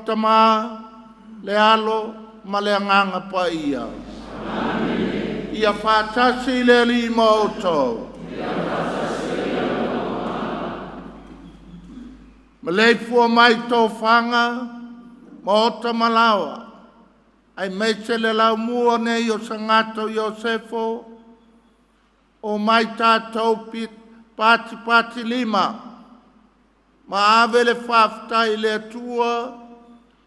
Tama le alo ma le anganga paia. Ia whātasi le lima o tau. Ma le fua mai tau whanga ma o tamalawa. Ai meise le lau mua nei o sangato Iosefo o mai tātou pit pati lima. Ma ave le whaftai le atua,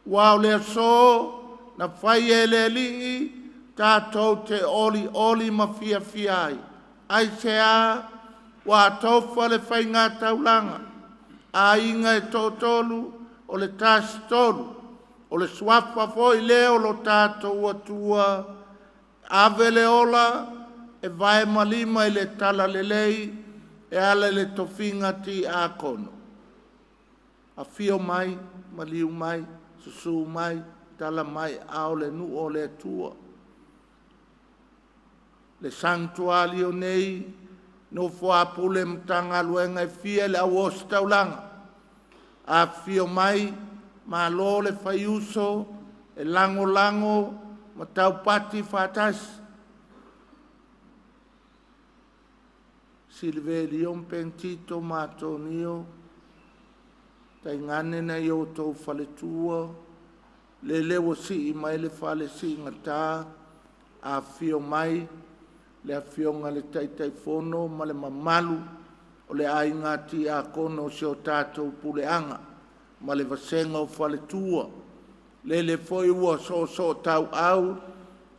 wau le so, na whai e le li, tātou te oli ma fia fiai. Ai se a, wa taufa le whai ngā taulanga. A inga e tōtolu, o le tāsi tolu, o le swafa foi leo lo tātou atua, ave le ola, e vai malima i le tala le lei, e ala le tofinga ti a kono. A fio mai, maliu mai, susu mai, tala mai, ao le nu o le tua. Le sanctuario nei, no fua pule mtanga luenga e fia le awos taulanga. A fio mai, ma lo le faiuso, e lango, ma tau pati fatasi. Silvelion pentito matonio, tai ngane na yo tau Faletua, le lewo si i mai le fale si ngata, a fio mai, le afionga le Taitai fono, ma le mamalu, o le ainga ti a kono se o tātou puleanga, ma le vasenga o Faletua, le foi ua so tau au,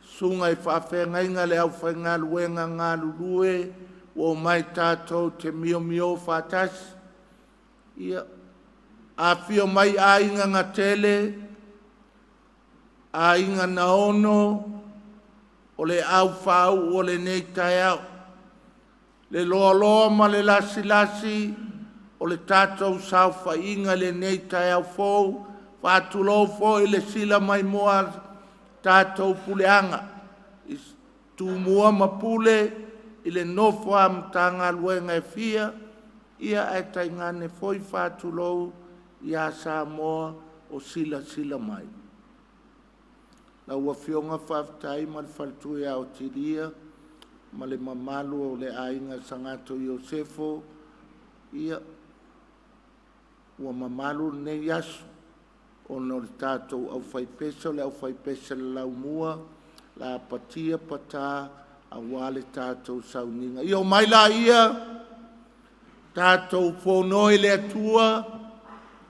sunga i whawhenga inga le au whainga luenga ngā lulue, o mai tātou te mio whātasi. Ia, a fio mai a inga ngā tele, a inga na ono, o le au whau o le nei tai au. Le loa ma le lasi, o le tātou sau whainga le nei tai au fōu, whātulo fōu i le sila mai moa tātou puleanga. Tu mua ma pule, i le nofo amtanga luenga e fia, ia e taingane foi whātulou i a Samoa o sila mai. Na ua fionga whaftai ma le Faletua o tiria, ma le mamalu o le ainga sangato Iosefo, ia ua mamalu ne yasu, o no le tātou au whaipesa, le au whaipesa le laumua, la patia pata, a wale tātou sauninga. Io mai la ia, tātou whonoi le atua,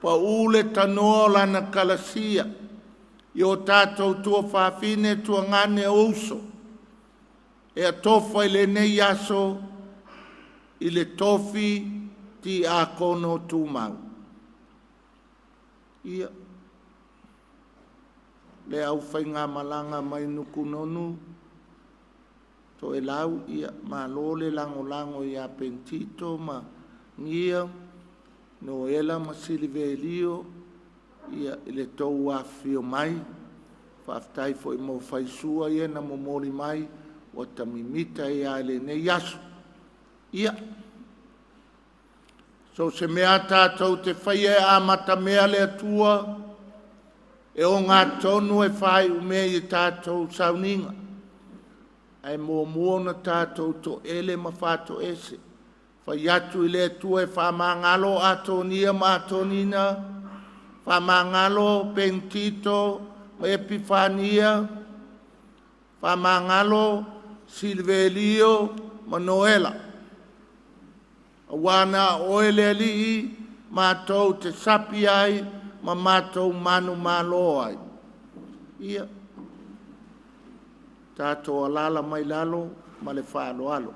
pa ule tanoa lana kalasia. Io tātou tua whawhine tua ngane ouso. E a tofa i le nei aso, i le tofi ti a kono Tumau. Ia, le au whainga malanga mai nukunonu, to e lau ia ma lole lango ia pentito ma ngia no ela ma Silvelio ia le tau a fio mai whaftai fo i mo whaisua ia na momori mai o tamimita ia le ne yasu ia so se mea tātou te whaia a mata mea le atua e o ngā tonu e whai ume i tātou sauninga ai mua na tātou to ele ma whāto ese. Whaiatu i le tua e whamangalo atonia ma atonina, whamangalo pentito ma epifania, whamangalo Silvelio ma Noela. Wana oele li mātou te sapi ai ma mātou manu malo ai. Ia. Tātou alala mai lalo, ma le whaalo alo.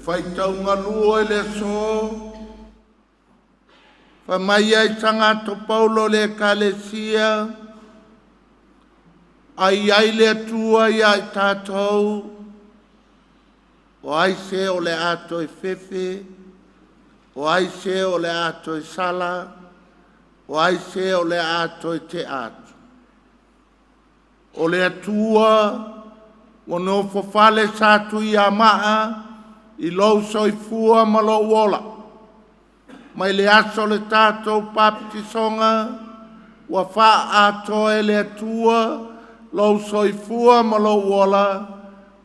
whaitau ngalua e le so. Whamai ai tangato Paulo le kalesia. Ai le atua i ai tātou. O ai se o le ato e fefe. O ai se o le ato e sala. O ai se o le ato e te ato. O le atua, o no fofale sa tu i a maa, i lou soifua ma lo wola. Mai le aso le tātou papitisonga, ua wha ato e le atua, lou soifua ma lo wola,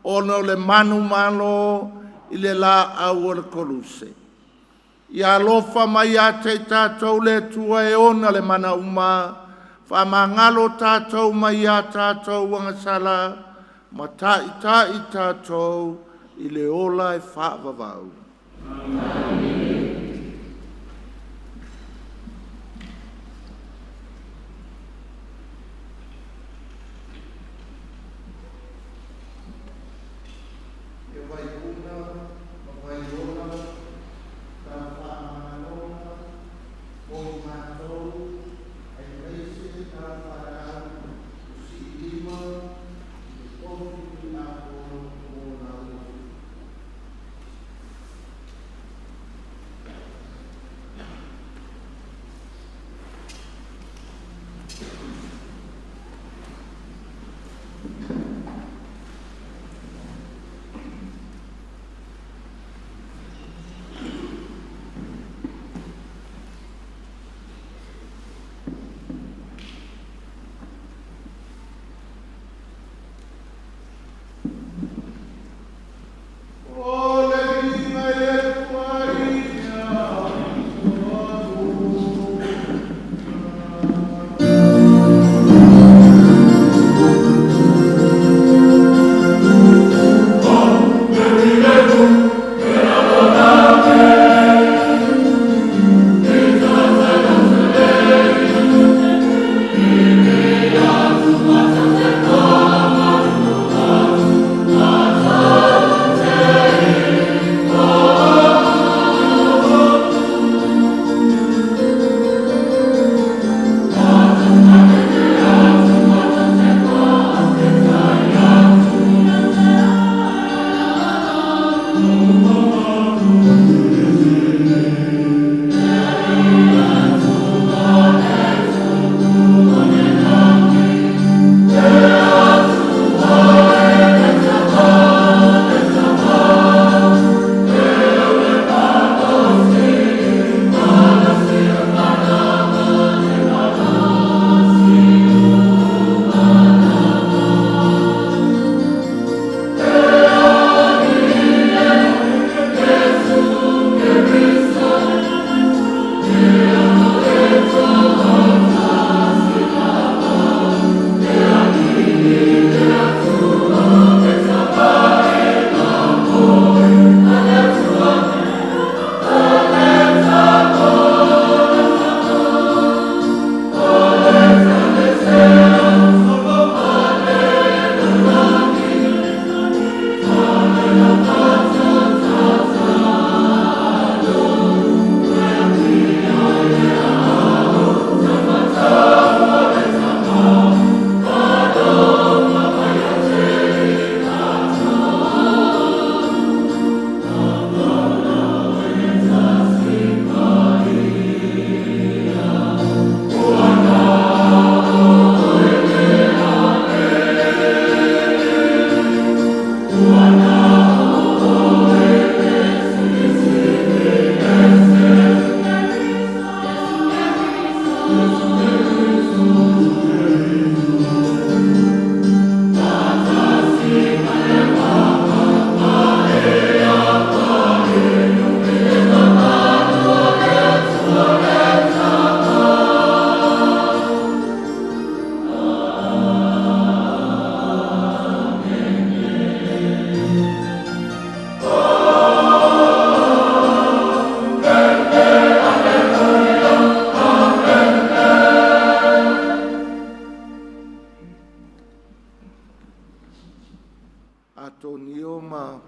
o no le manu malo i le la au o le koluse. Ia lofa mai a te tātou le atua e ona le mana uma, fa mangalo tātou mai a tātou wangasala, ma tai tātou i le ola e whaavavau.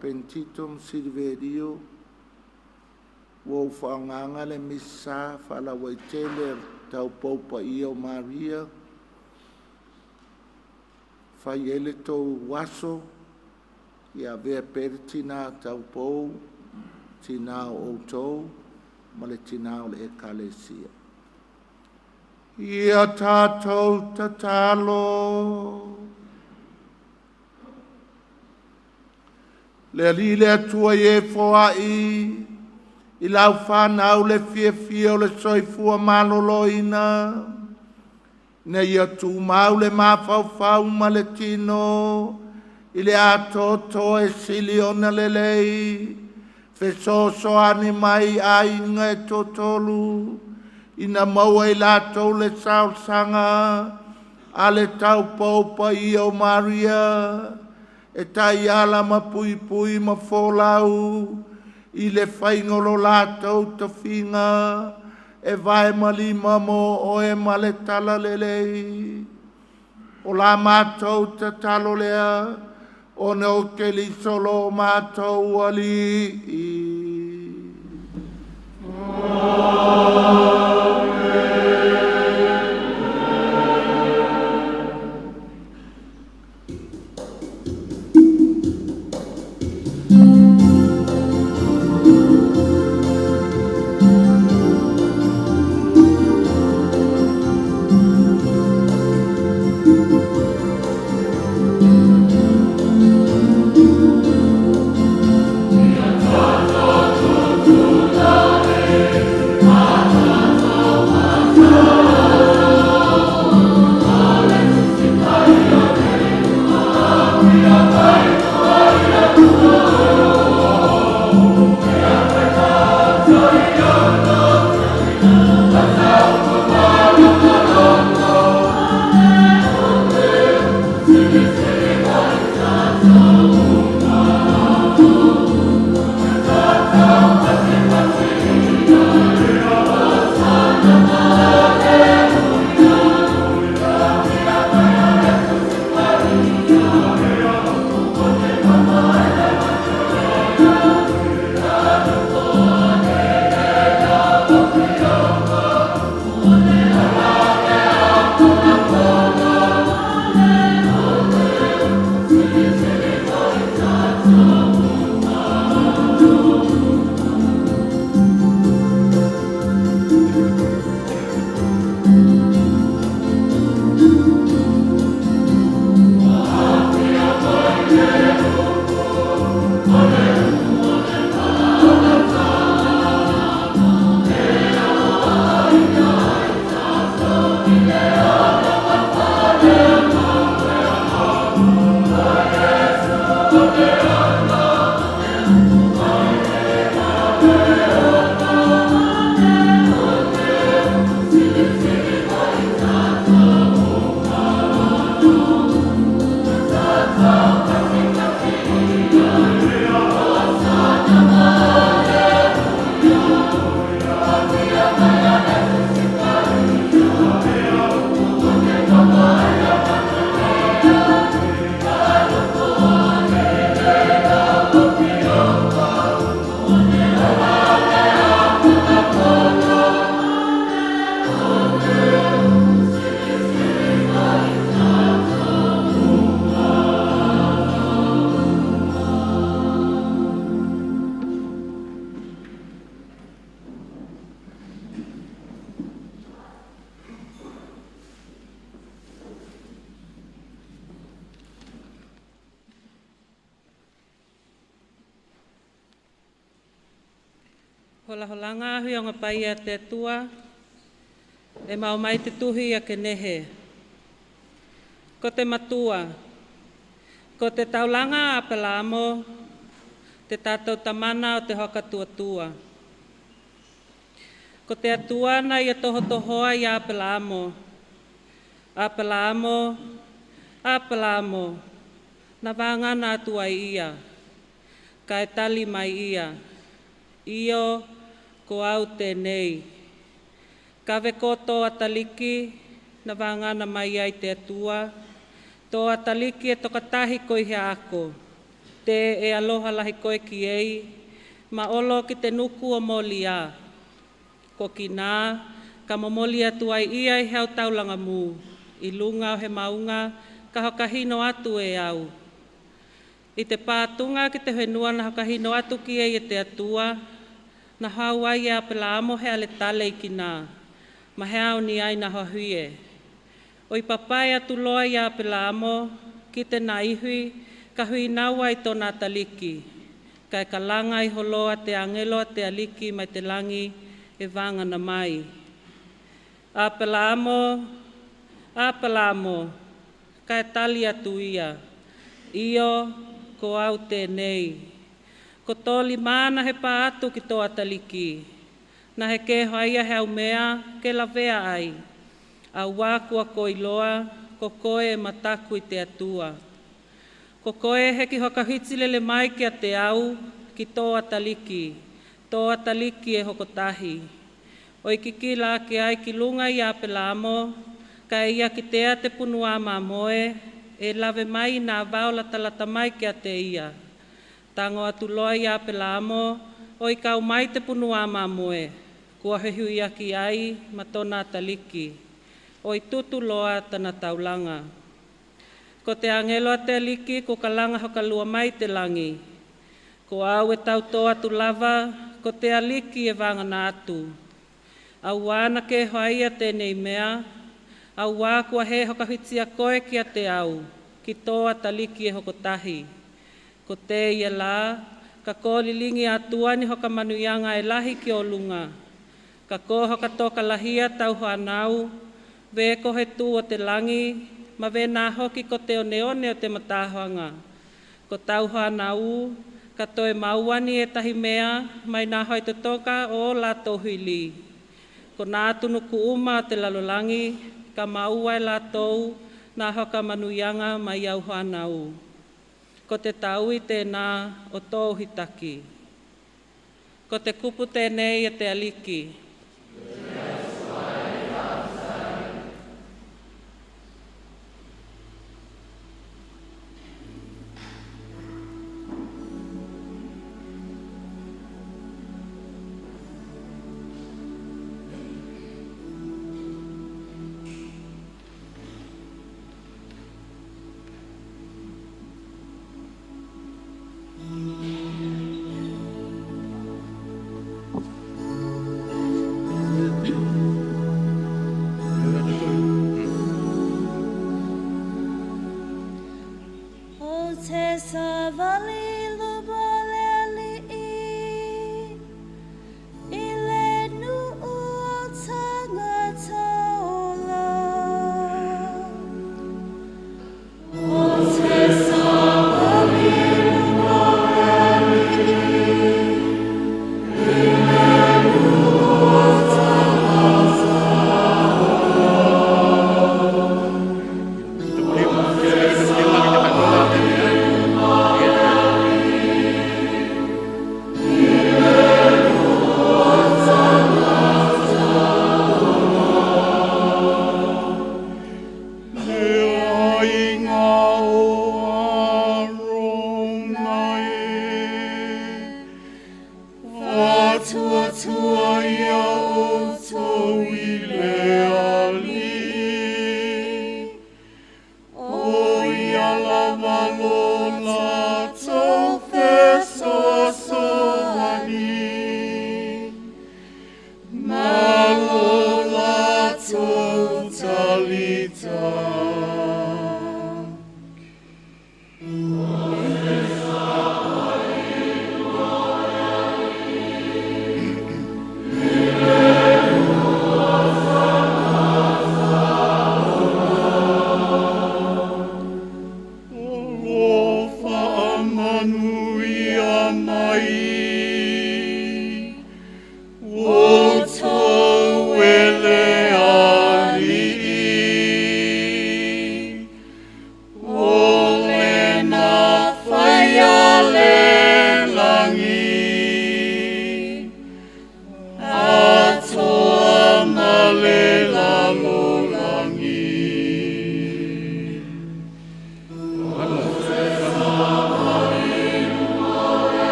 Pentitum Silverio, wo whaanganga le misa Faauuga Taulaga Paia Maria, whai ele tau waso, ia vea pere tina taupou, tina o outou, ma le tina o le ekalesia. Ia tātou tatalo, le alile atua e foai, i lau whanau le fia o le soifua maloloina, ne ia tūmau le mawhauwhau ma le tino, i le atoto e siliona le lei, fesoso ani mai ainga e totolu, ina maua i latou le sausanga, a le taupoupa i o Maria, e tai ala ma pui ma folau, i le whaingolo latou ta whinga, e vai ma lima mo o e ma le tala lelei. O la mātou ta talo lea, o ne o ke li solo mātou ali. Holanga Afioga Paia te tua, e mau mai te tuhi a ke nehe. Ko te matua, ko te taulanga a pelamo, te tātou tamana o te hoka tua. Ko te atuana i a tohotohoa i a pelamo, na vangana atua ia, ka e tali mai ia, io ko au te nei. Ka vekoto ataliki na vangana mai ai te atua, tō ataliki e tokatahi ko i he ako. te e aloha lahi koe ki ei, ma olo ki te nuku o molia. Ko ki nā, ka momoli atu ai ia i heo taulanga mū, i lunga o he maunga, ka hokahino atu e au. I te pātunga ki te whenua na hokahino atu ki ei e te atua, na hau ai a pela amo he ale tale i ki nā, ma he au ni ai na hohuie. O i papai atu loa i a pela amo, ki te nā ihui, ka hui naua i tōna taliki, ka e kalanga i holoa te angelo te aliki mai te langi e vangana mai. A pela amo, ka e tali atu ia, io ko au tēnei. Ko tōli mana he pā atu ki tō ataliki, na he ke haia he au mea ke lawea ai, a wākua ko iloa, ko koe e mataku i te atua. Ko koe he ki hokahitsilele mai ki a te au ki tō ataliki e hokotahi. O i kiki la ke ai ki lunga i a pela amo, ka ia ki tea te punua mā moe, e lawe mai nā vaola talata mai ki a te ia. Tango atu loa i a pela amo, o i kau mai te punua mā moe, kua hehui aki ai ma tōna taliki. O i tutu loa tana taulanga. Ko te angelo a te aliki ko kalanga hokalua mai te langi. Ko au e tau tō atu lava, ko te aliki e vangana atu. Au wana ke hoaia tēnei mea, au wā kua he hokahitia koe ki a te au, ki tō ataliki e hokotahi. Ko te ia la, ka kōlilingi atua ni hokamanuianga e lahi ki o lunga. Ka kō hokatoka lahia tau hoanau, ve ko he tū o te langi, ma ve nā hoki ko te oneone o te matahoanga. Ko tau hoanau, ka toe mauani e tahi mea, mai nā hoi te toka o la tohuili. Ko nā tunu ku uma o te lalolangi, ka maua e la tou, nā hoka manuianga mai au hoanau. Ko te taui tēnā o tō hitaki. Ko te kupu tēnei e te aliki.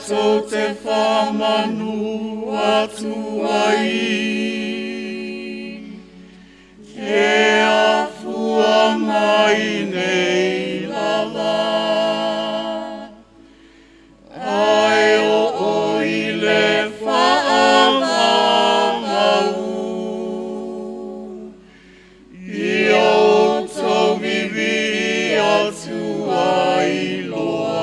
tātou te whamanu atu ai. E afua mai nei lava. Ai o le whaangangau. I o tau vivi atu ai loa.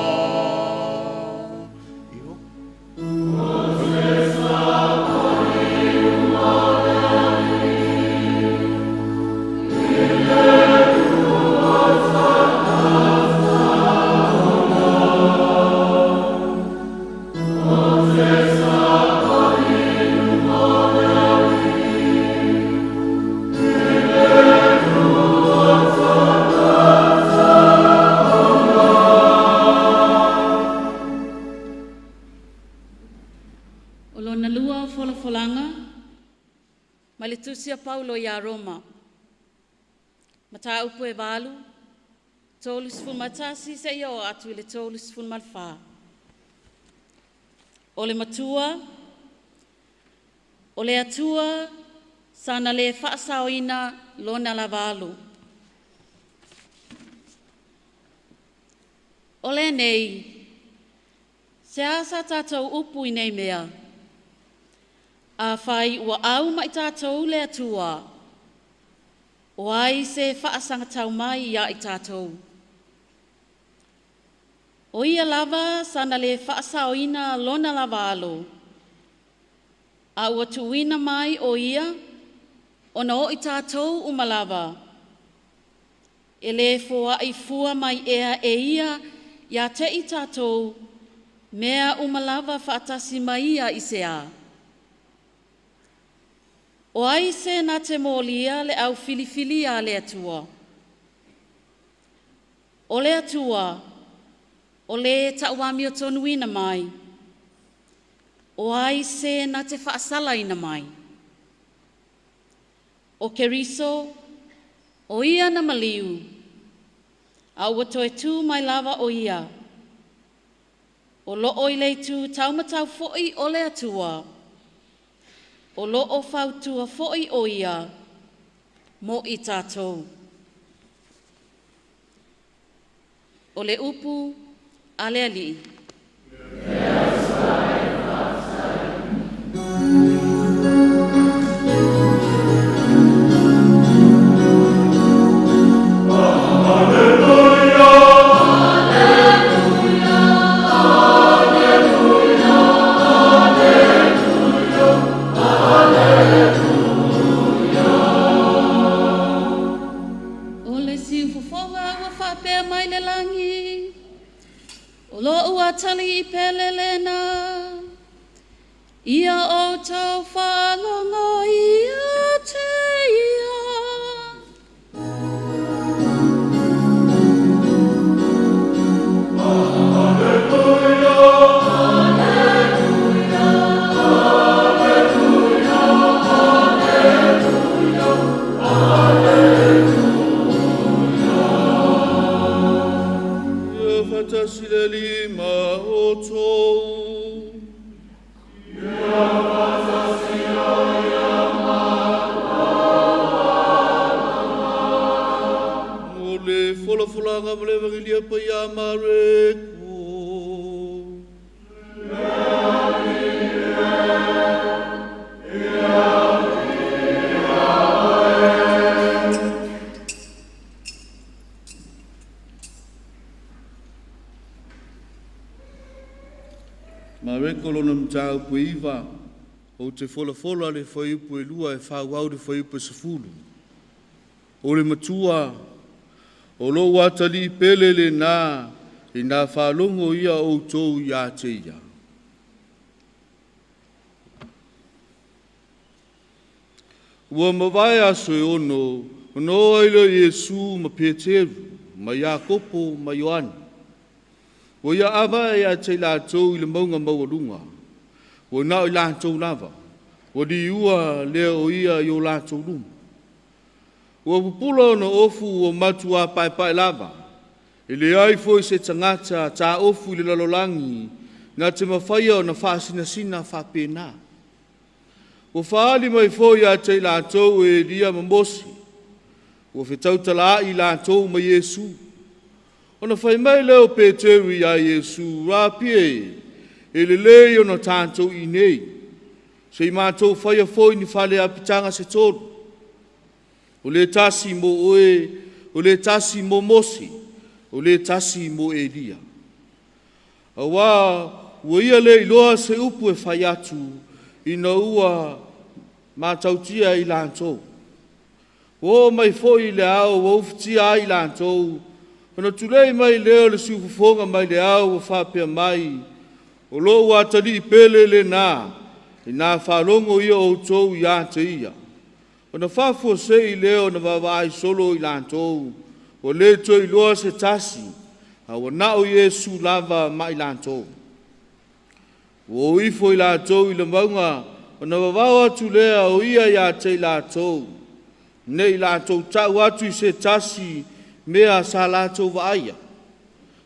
Tusia Paulo ya Roma. Mata upu e walu, tolus fun matasi se yo atu ile tolus fun malfa. Ole matua, ole atua, sana le whaasaoina lona la walu. Ole nei, se asa tātou upu i nei mea. A whai ua au mai tātou le atua. O ai se whaasanga tau mai ia i tātou. O ia lava sana le whaasaoina lona lava alo. A ua tuina mai o ia, ona o i tātou umalava. E le fua i fua mai ea e ia te i tātou, mea umalava whaatasi mai ia i se a. O ai se na te mōlia le au filifilia le atua. O le atua, o le tauami o tonuina mai. O ai se na te whaasalaina mai. O keriso, o ia na maliu. A ua toe tū mai lava o ia. O loo i leitu taumatau fo'i o le atua. O loo whautua fo'i o ia, mo i tātou. O le upu, a le ali. Tali pelelena, ia o tau whalongo ia te ia. Alleluia, alleluia, alleluia, alleluia, alleluia. Ia fatasi le lima. Fulanga mle vangilia Paia mareko. Mareko lona mtau puiva. O te fola le whaiupu e lua e whauau le whaiupu e sefulu. O le matua. O lo watali pelele na i nā whalongo ia o tōu ia te ia. Ua mawai aso e ono aile Iesu ma Peteru, ma Iakopo, ma Ioani. Ua ia awa e a te lātou i le maunga maurunga. Ua nao i lātou lava. Ua di ua lea o ia i o lātou luma. Ua pupulo no ofu o matua pai lava. E le ai foi se tangata ta ofu i le lalolangi na te mawhaia o na whaasina whapena. O whaali mai fōi a te lātou e ria mamosi. O whetautala i lātou ma Iesu. O na whai mai leo Peteru i a Iesu rapie e le lei o na tātou i nei. Se i mātou whaia fōi ni whale a pitanga se tōru. O le tasi mo oe, o le tasi mo mosi, o le tasi mo e ria. Awa, ua ia le iloa se upu e whai atu i na ua mātautia i lātou. O mai fōi le au, o ufitia i lātou. Ona tulei mai leo le siufufonga mai le au, o whapea mai. O lo ua tali i pele le nā, i nā whalongo ia o tōu i ate ia. Ona whafua se i leo na wawai solo i lātou. O le to i loa se tasi, a o nao Iesu lava mai lātou. O ifo i lātou i le maunga, o na wawau atu lea o ia i ate i lātou. Ne i lātou tau atu i se tasi mea sa lātou waaia.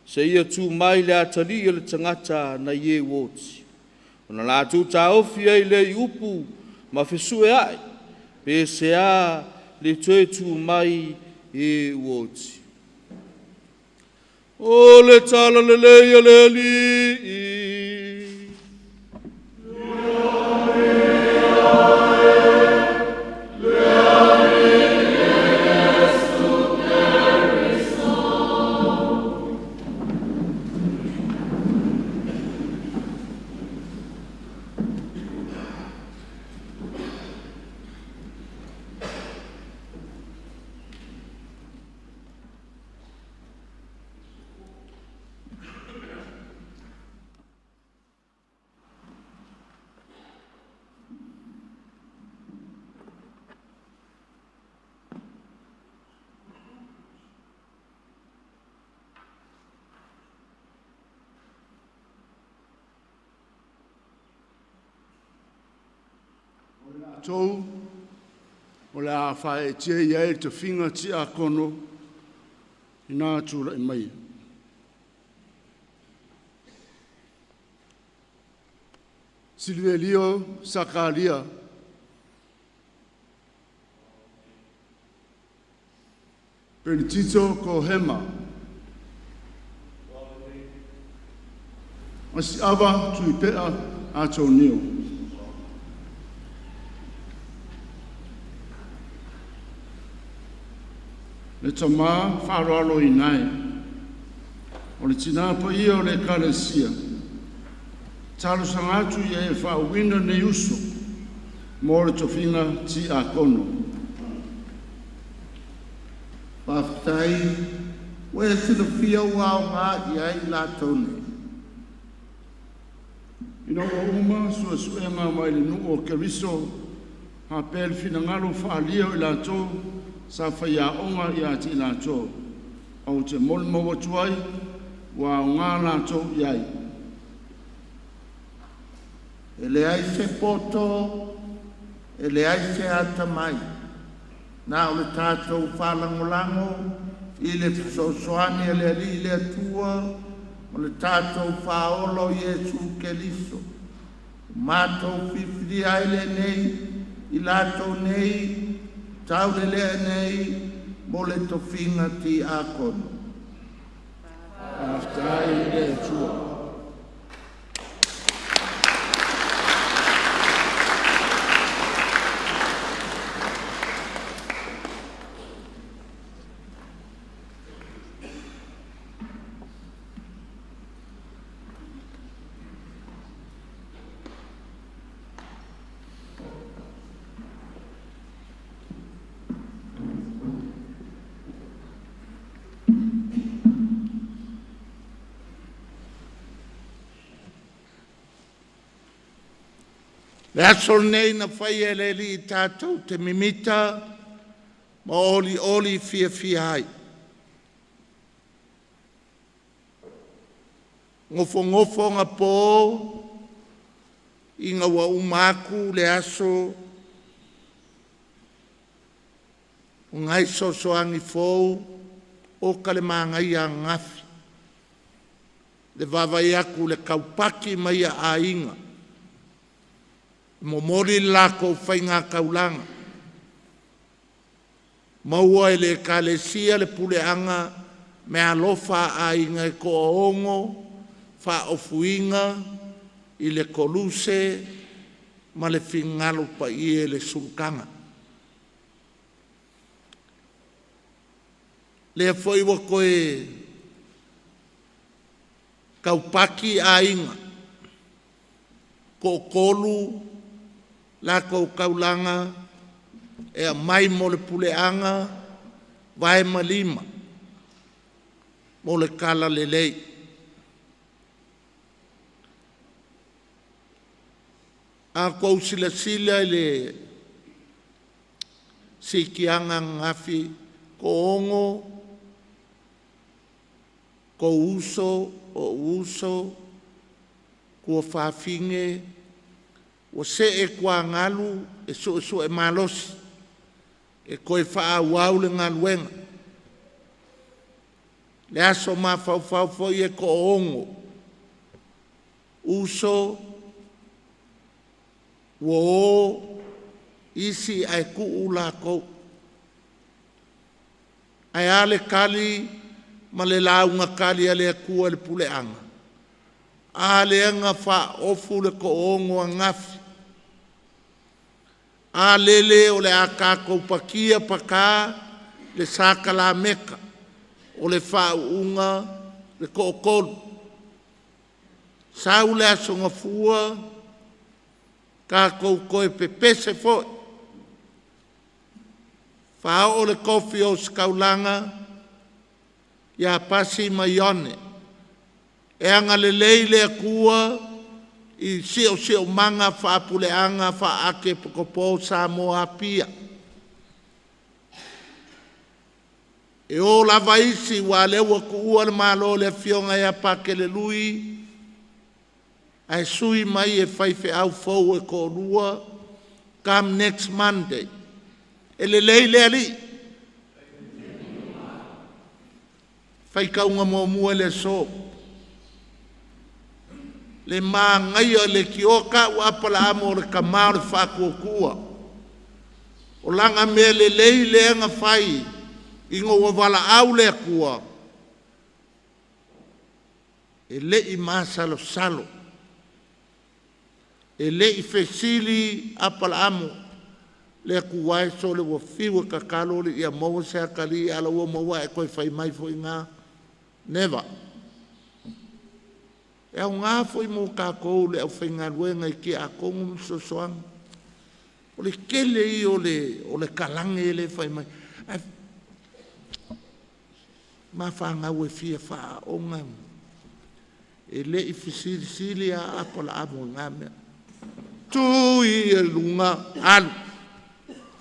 Se ia tū mai le atali i le tangata na ie woti. O na lātou ta ofi ai le i upu ma fesue ai. Pe se a le toe tū mai e woti. O le tala le leia le li Tau, o le a whae tia ia e te whinga Tiakono i nā tūra i mai. Silvelio Sakaria, Benediction Kohema, Asi awa tuipea a Tonio. Le tama wharoalo i nai. O le tina pa ia o le kalesia. Talo sangatu ia e whauwina ne uso. Mo le tofinga Tiakono. Paftai, wea sila fia wao ngā i ai la tone. Ina o uma sua suenga mai le nuo keriso. Ha pel fina ngalo whaalia i la tō. Sa whaia onga i ati la tō. Au te molmo watuai, wa ngā la tō iai. E le ai se poto, e le ai se ata mai. Nā o le tātou whalangolango, i le fisosoani e le ali le atua, o le tātou whaolo Iesu Keliso. Mātou whiwhiri ai le nei, i lātou nei, tau le lea nei, mo le tofinga Tiakono. Aftai le tua. Le aso nei na whai e le li tātou te mimita ma oli fia ai. Ngofo ngā pō i ngā wa umaku le aso o ngai sosoangi fōu o ka le māngai a ngafi. le vavai aku le kaupaki mai a inga. Momori lako whainga kaulanga. Maua le kalesia le puleanga me alofa a inga e ko ongo, fa ofuinga, i le koluse, ma le fingalo pa i le sulkanga. Le foi wa koe kaupaki a inga, ko kolu, la ko kaulanga, e a mai mo le puleanga, vai malima, mo le kala le lei. A kou sila le sikianga ngafi, ko ongo, ko uso, o uso, kua whawhinge, o se e kua ngalu, e so e malosi, e koe whaawau le ngaluenga. Le aso ma whau e ko ongo, uso, wo isi ai ku la ko. Ai ale kali, ma le launga kali ale kua le puleanga. Ale anga wha ofu le ko ongo a ngafi. A lele o le akako pakia paka le saka la meka o le Faauuga le kookolu. Sau le asonga fua ka koe pepese foi. Whao o le kofi o skaulanga ia pasi maione. E anga le leile kua i sio manga whaapuleanga wha Akiepikopo Samoa Pia. E o lava isi wa lewa ku ua le malo le Afioga ia pakele lui, ai sui mai e whaife au fau e ko rua, come next Monday. E le leile ali. Whaikaunga mo mua le so. Le maa ngai o le kioka u apala amo le kamau le whakukua. O langa me le leile anga whai, ingo wa wala au le kua. E le i maa salo salo. E le i fesili apala amo. Le kuwai so le wafiwa kakalo le ia mawa se akali ala ua mawa e koe whai mai fo inga. Never. E au ngā fo i mō kākou le au whainga ruenga i ki a kongu msosoang. O le kele i o le kalange le whai mai. Ma whanga ue fia wha o ngā. E le i fisiri a apala amo ngā mea. Tui e lunga alu.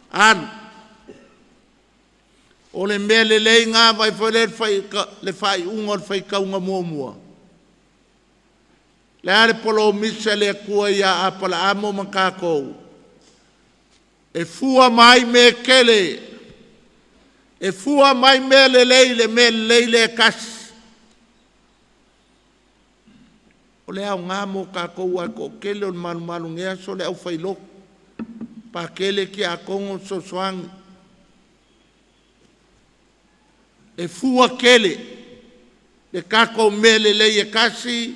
Alu. O le mea le lei ngā vai le whai unga le whai kaunga mōmua. Le are polo misa le kua ia apala amo makako. E fua mai me kele. E fua mai me le leile kasi. O le au ngā mo kako ua ko kele o malu ngea so le au whailoko. Pa kele ki a kongo so soangi. E fua kele. Le kako me le leile kasi.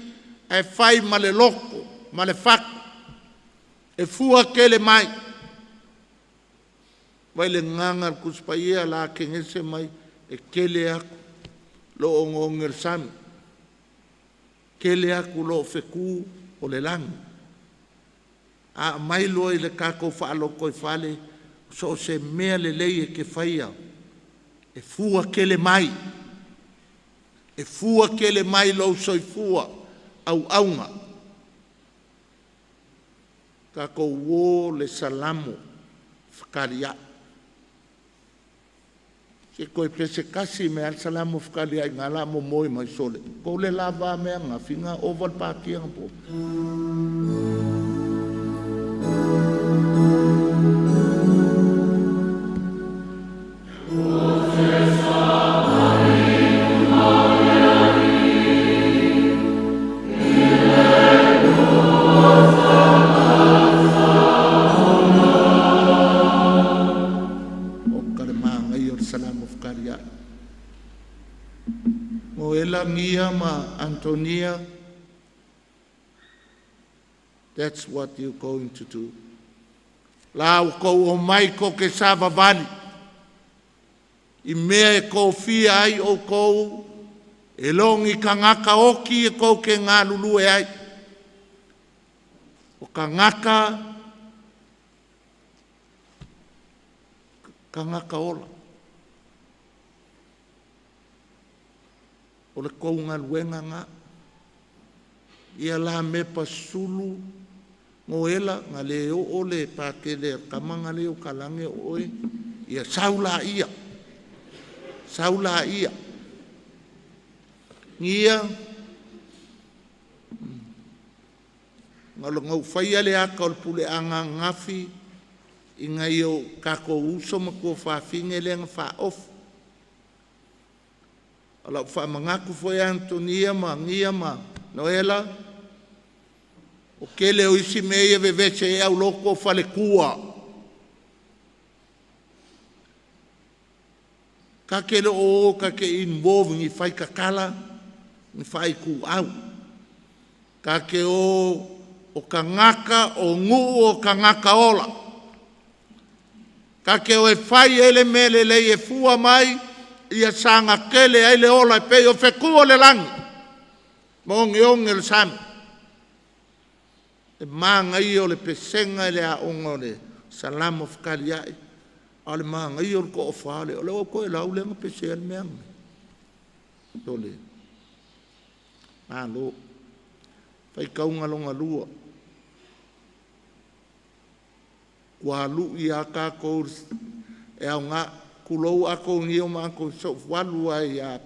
E fai ma le loko, ma le whaka. E fua kele mai. Vai le nganga kuspaia la kengese mai. E kele aku lo ongo ngel sami. Kele aku lo feku o le langi. A mai lo i le kako whaaloko i whale. So se mea le leie ke whaia. E fua kele mai. E fua kele mai lo soi fua. Au aunga. Ka ko wo le salamu whakaria. Se koe pese kasi me al salamu whakaria i ngā la mo moi mai sole. Ko le lava mea ngā whinga oval pākia po. nia, that's what you're going to do. Lau kou o mai ko ke sava vali. I mea e kou fia ai o kou, e longi ka ngaka oki e kou ke ngā lulu e ai. O ka ngaka ola. O le kou ngā luenga ngā. Ia la me pasulu ngō ela ngā leo o le pākele kamanga leo kalange oe. Ia saula ia. Saula ia. Ngia. Ngalo ngau whaia le aka o le pule anga ngafi. I ngai o kako uso ma kua whawhinge le nga wha off. Ala wha mangaku foi Antonia ma ngia ma Noela. O kele o isi meia vevese e au loko Faletua. Ka kele o ka ke involve ngi whai kakala, ngi whai ku au. Ka ke o ka ngaka o ngu o ka ngaka ola. Ka ke o e whai ele mele le e fua mai, ia sanga kele ai le ola e pei o whekua le langi. Mongi onge le sami. E maanga i o le pesenga le a onga o le salamo whakari ai. A le maanga i o le ko o whale. O le o koe lau lenga pesea le meanga. Tole. Alo. Pai kaunga longa lua. Kua lu i a kako e au ngā kulou ako ngi o mako so walu ai a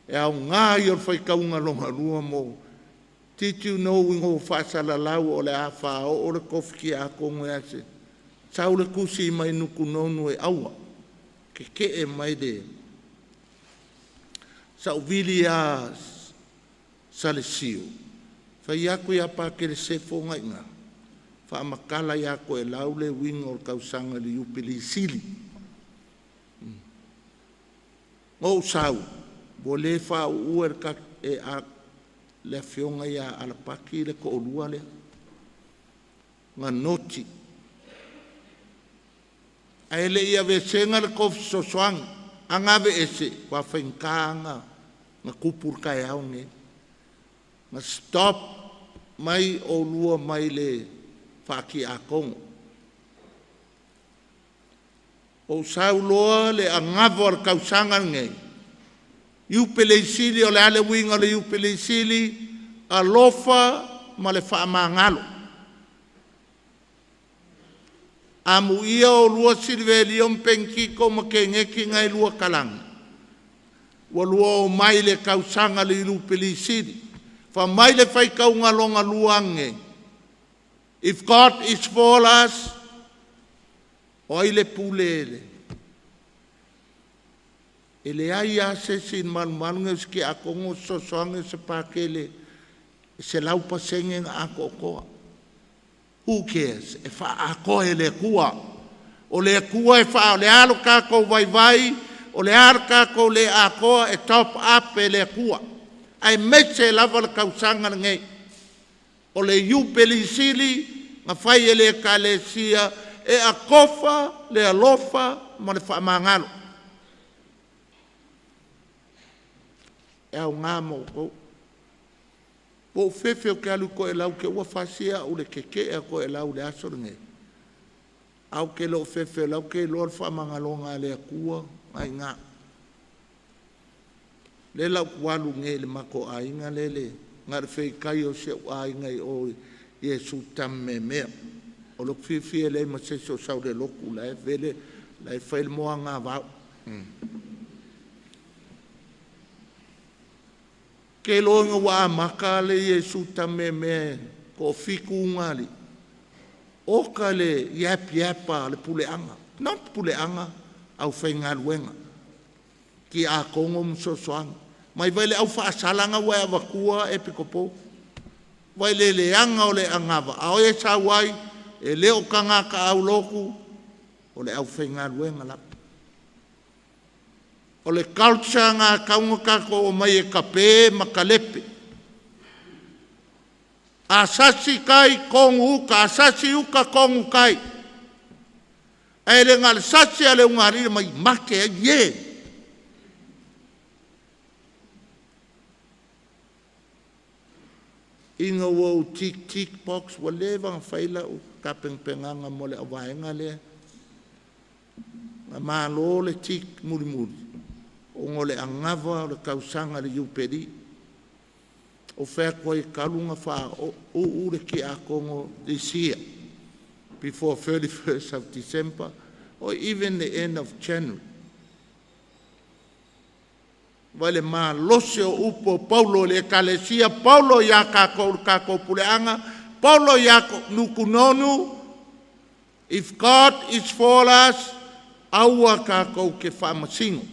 e au ngā i o whai kaunga longa lua mo. Did you know we go whaasala lau o le a wha o le kofiki a kongo e ase. Sau le kusi mai nuku nonu e aua. Ke e mai de. Sau vili a sale siu. Whai aku i a pākere sefo ngai ngā. Wha makala i ako e lau le winga o kausanga li upili sili. Ngau sau. Bo le wha uer ka e a le Afioga ia alapaki le ko olua le nga noti ai le ia vesenga le kofi sosoang anga ve ese kwa whankanga nga kupur kai aunge nga stop mai olua mai le whaki a kongo o sauloa le angavo al kausanga ngei Iupele isili o le ale winga le iupele isili a lofa ma le whaamangalo. Amu ia o lua silveli o mpenkiko ma ke ngeki ngai lua kalangi. Wa lua o mai le kausanga le iupele isili. Fa mai le whai kaunga longa luange. If God is for us, oile pulele. Ele ai a se sin malmalunga ski a kongo sosoanga se pakele se lau pasenge a kokoa. Who cares? E wha a koe le kua. O le kua e wha o le alo kako vai, o le alo kako le a koa e top up e le kua. Ai metse lava le kausanga ngei. O le iupeli sili, nga whai e le kalesia e a kofa le alofa ma le wha mangalo. E au ngā mō kou. Po fefe o ke alu ko e lau ke ua whasia o le keke e ko e lau le asoro nge. Au ke lo fefe lau ke lor whamangalonga le akua ai ngā. Le lau kualu nge le mako a inga lele. Ngā re whei kai o se a inga i o Yesu tamme mea. O lo fefe e le Mosese o sau le loku la e vele la e whail moa ngā vau. Ke loinga wa maka le Yesu tame me ko fiku ngali. Oka le yapa le puleanga. Not puleanga au whainga luenga. Ki a kongo msosoanga. Mai vai le au whaasalanga wa awakua Akiepikopo. Vai le leanga o le angava. A oe sa wai e leo kanga ka au loku o le au whainga luenga la. O le culture ngā kaunga kako o mai e kape makalepe. Asasi kai kongu uka, asasi uka kongu kai. E le ngale sasi ale ungari mai make e ye. Inga wau tik box wale vang faila u kapeng penganga mole awaenga le. Ma lo le tik muri. O ngole angava o le kausanga le upedi. O whea koe kalunga wha o ure ki a Kongo this year, before 31st of December, or even the end of January. Wale ma lose o upo Paulo le kalesia, Paulo ya kako puleanga, Paulo ya nukunonu, if God is for us, aua kako ke whamasingo.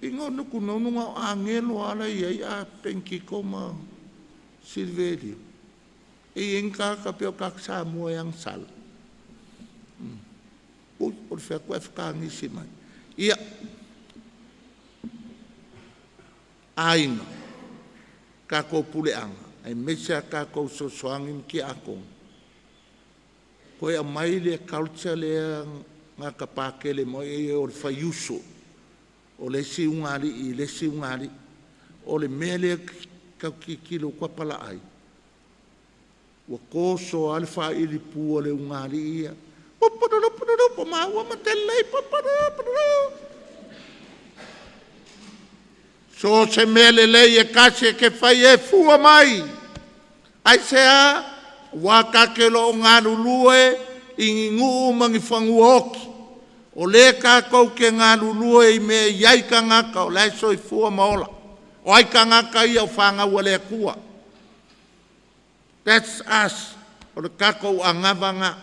Ingo nuku nonunga angelo ala ia a penkiko ma Silverio. Inga ka peo kaksa mo yang sal. O fe ko fka ngisi mai. Ia ainga ka ko puleanga. Ai mesia ka ko so soangim ki ako. Ko ia mai le culture le nga ka pakele mo e o fayuso. O le si ungari, o le mele kilo kwa pala ai. Wa koso alfa ili pu o le ungari ia. Po maua matelei, so se mele le e kase ke fai e fua mai. Ai sea, waka ke lo ngaru lue, ingi ngu mangi fangu oki. O le ka kou ke ngā lulua i me iai ka ngaka o lai soi fua maola. O ai ka ngaka ia o whanga ua le kua. That's us. O le ka kou a ngawanga.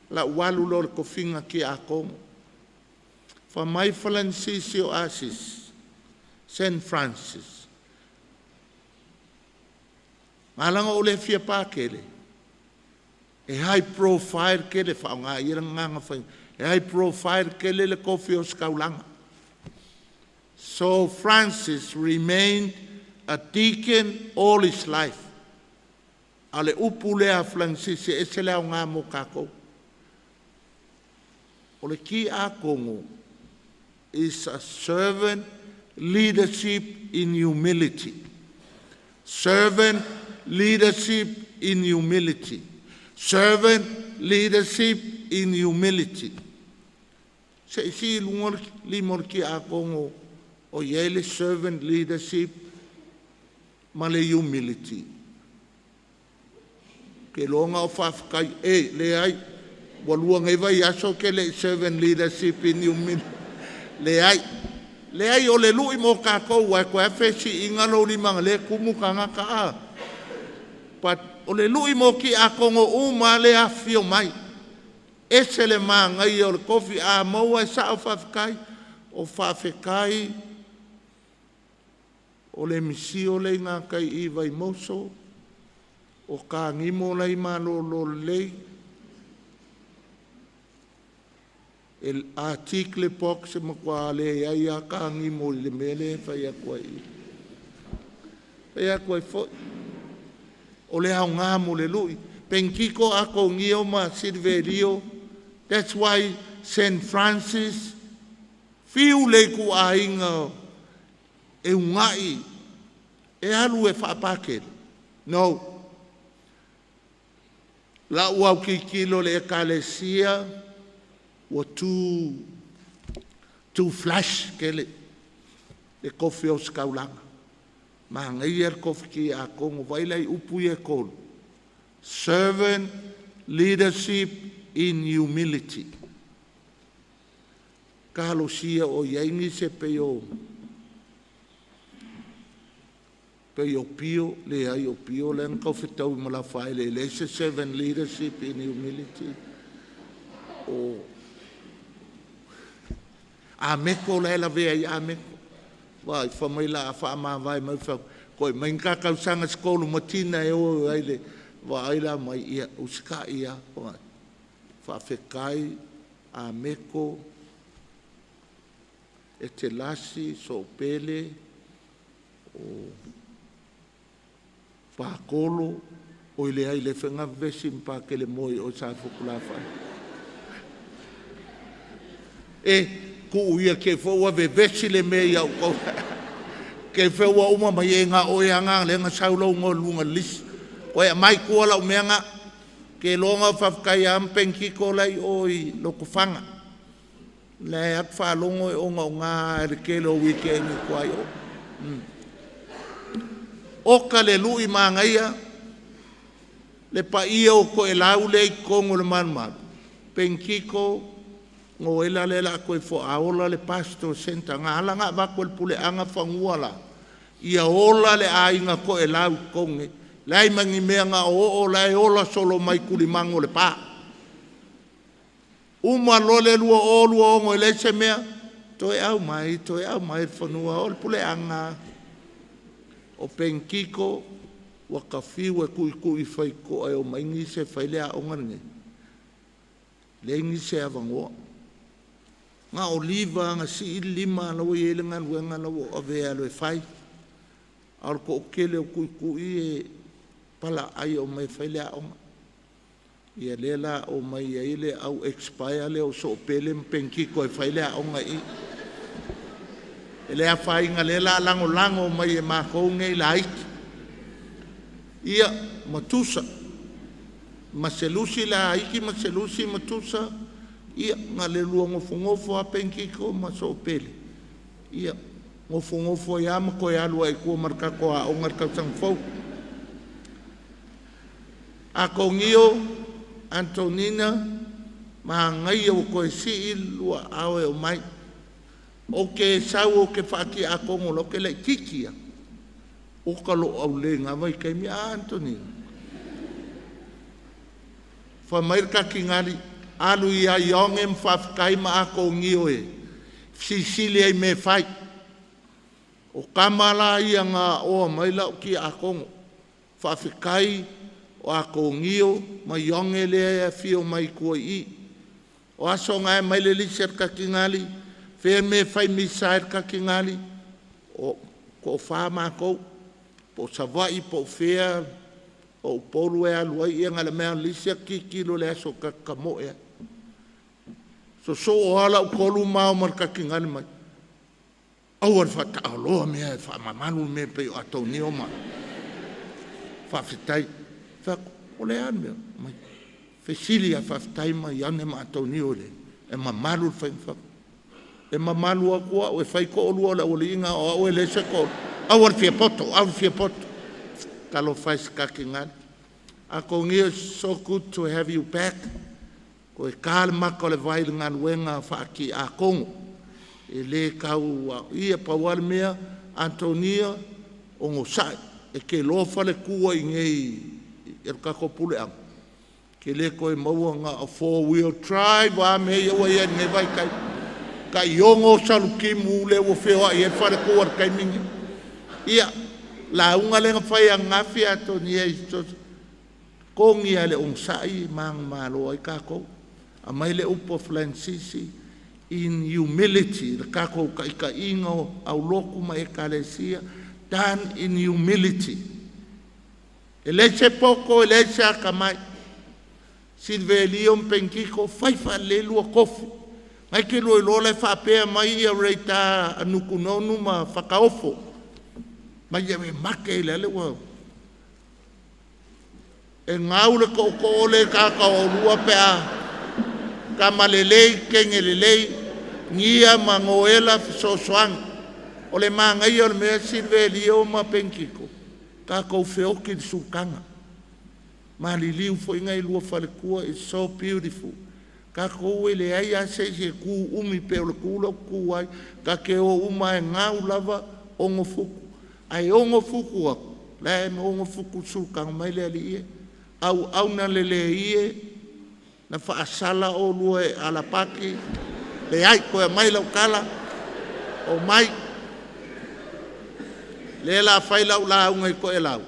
La walu lo le kofinga ki a kongo. Fa mai Francis o Asis. St. Francis. Malanga o le fia pākele. E high profile ke le whaonga i ranganga whainga. E high profile ke le kofi o skaulanga. So Francis remained a deacon all his life. Ale upu lea Francis e se lea o ngā mo kako. O le ki a Kongo is a servant leadership in humility. Servant leadership in humility. Servant leadership in humility. Se si lungor limor ki a Kongo o yele servant leadership male humility. Ke longa o whafkai le ai walua ngai vai aso ke le servant leadership in humility. Le ai o le lui mo kako wa ko fesi ingalo ni mang le kumu kanga ka a. But o le lui mo ki a Kongo uma le afio mai. Ese le manga i o le kofi a maua e sa o whafkai. O whawhekai. O le misio le ngā kai i vai moso. O ka ngimo lei malo lo lei. El article box mo kwa le ya ka ngimo le mele fa ya kwa i. Fa ya kwa fo. O le hao ngā mo le lui. Penkiko ako ngio ma Silverio. That's why St. Francis fiu le ku a inga e ungai. E alu e whapake. No. La ua ki kilo le ekalesia wa too flash ke le kofi o skaulanga. Ma ngai er kofi ki a Kongo vailai upu e kolu. Servant leadership in humility. Kahalo sia o yaingi se peo pio le ai o pio le ngau fitau mo la fai le servant leadership in humility. O a meko le la vea i a meko. Vai fa mai la fa ma vai mai fa ko mai ka ka sanga skolu matina e o ai le vai la mai ia uska ia fa fekai a meko e te lasi so pele o pakolo o ile ai le fenga vesi mpa ke le moi o sa fukula fa e ku ia ke fo wa vesi le me ya ko ke fo wa uma mai nga o ya nga le nga saulo ngo lunga lis o ya mai ko la me nga ke longa fa ka ya mpenki ko lai oi lo ku fanga le ak fa longo o nga ke lo weekend ko ai o ka le lui mangaia le paia o ko e lau le kongo le manma penkiko ngo ela le la ko fo aola le pastor senta nga ala nga va ko pule anga fanguala ia ola le ainga ko e lau konge lai mangi mea nga o lai ola solo mai kuli mango le pa uma lole lua o lua ngo le se mea toi au mai fanua o pule anga o penkiko wa kafiwa kui fai ko ai o maingi se fai le a ongange le ngi se avango nga oliva nga si lima la wo yele nga wenga la wo ave alo fai al ko kele kui e pala ai o mai fai le a onga ia lela o mai ile au expire le o so pele penkiko e fai le a onga i ele a fai nga lela lango mai e ma ko ngai like ia matusa maselusi la iki maselusi matusa ia ngale luongo fungofo apenkiko maso pele ia ngo fungofo ya ko ya lu ai ko marka ko a ongar ka sang fo a ko ngio Antonina ma ngai o ko si lu awe o mai o ke sau ke faki a ko ngolo ke le kikia o kalo au le nga vai kai mi Antoni fa mai ka kingali alu ia yongem fa kai ma ko ngioe Sicilia me fai o kamala ia nga o mai la ki a ko fa kai o a ko ngio ma yonge le fio mai ko i o aso nga mai le liser ka kingali fe me fai mi sair ka kingali o ko fa ma ko po savai po fea o polu e alua ia ngale mea lisia kilo le aso ka moe so o ala o kolu mao marka kingani mai awar fa taaloa mea fa mamanu me pe o atoni o ma fa fitai fa ole an mea mai fesilia fa fitai mai ane ma atoni o le e mamalu fa e mamalu akua o e fai ko olua la o linga o e le se ko awal fie poto kalo fais kakingan ako ngia so good to have you back ko e kalma ko le vai ngan wenga fa ki a kongo e le kau ia pawal mea Antonia o ngosai e ke lo fa le kua ingei e ka ko pule am ke le ko e maua nga a 4-wheel drive wa me ia wa ia ne vai kai yongo saluki mu le wo feo ia fa le kua kai mingi ia la unga le fai anga fia to ni e ko ngi ale sai mang malo ai ka ko a mai le upo Francisi in humility le ka ko ka ingo au loku mai ekalesia dan in humility ele se poco ele se akamai Silvelio penkiko fai fa le lu kofu ai ke lo le fa pe mai ia reita anukunonu ma fakaofo ma ia me make le wa e ngaule ko le ka o lua pe a ka malele kengelele ngia mangoela so swang o le manga ia me Silvelio ma penkiko ka ko feo ki sukanga maliliu fo ngai lua falekua is so beautiful ka ko ele ai a se ku umi pe o ku lo ku ai ka ke o uma ngau lava o ngofuku ai ongo fuku la no ongo fuku suka mai le ali au na le ie na fa asala o lue ala paki le ai ko mai la kala o mai le la fai la ngai ko elau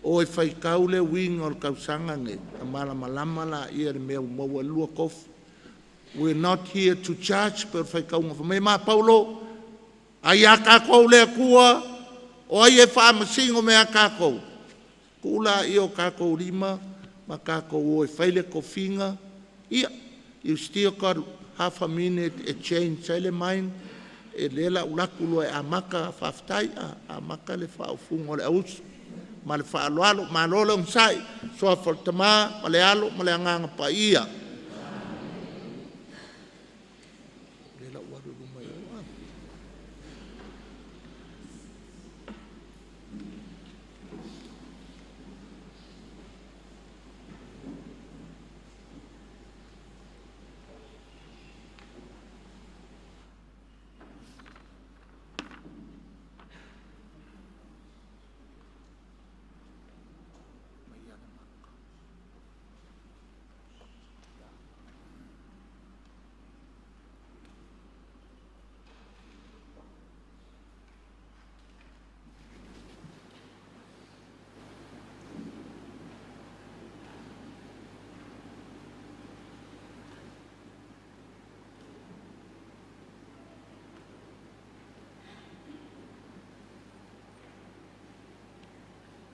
o e fai kaule wing o kausanga nge amala malama la ia me mo lua kof We're not here to judge, pero fai kaunga whamei mā Paulo, ai a kākou lea kua, o ai e whaamasingo me a kākou. Kula i o kākou lima, ma kākou o e whaile kofinga, ia, you still got half a minute e change ele mind, e lela ulakulo e amaka whaftai, amaka le whaufungo le ausu, ma le whaaloalo, ma lole umsai, soa whaltama, ma le alo, ma le anganga pa ia.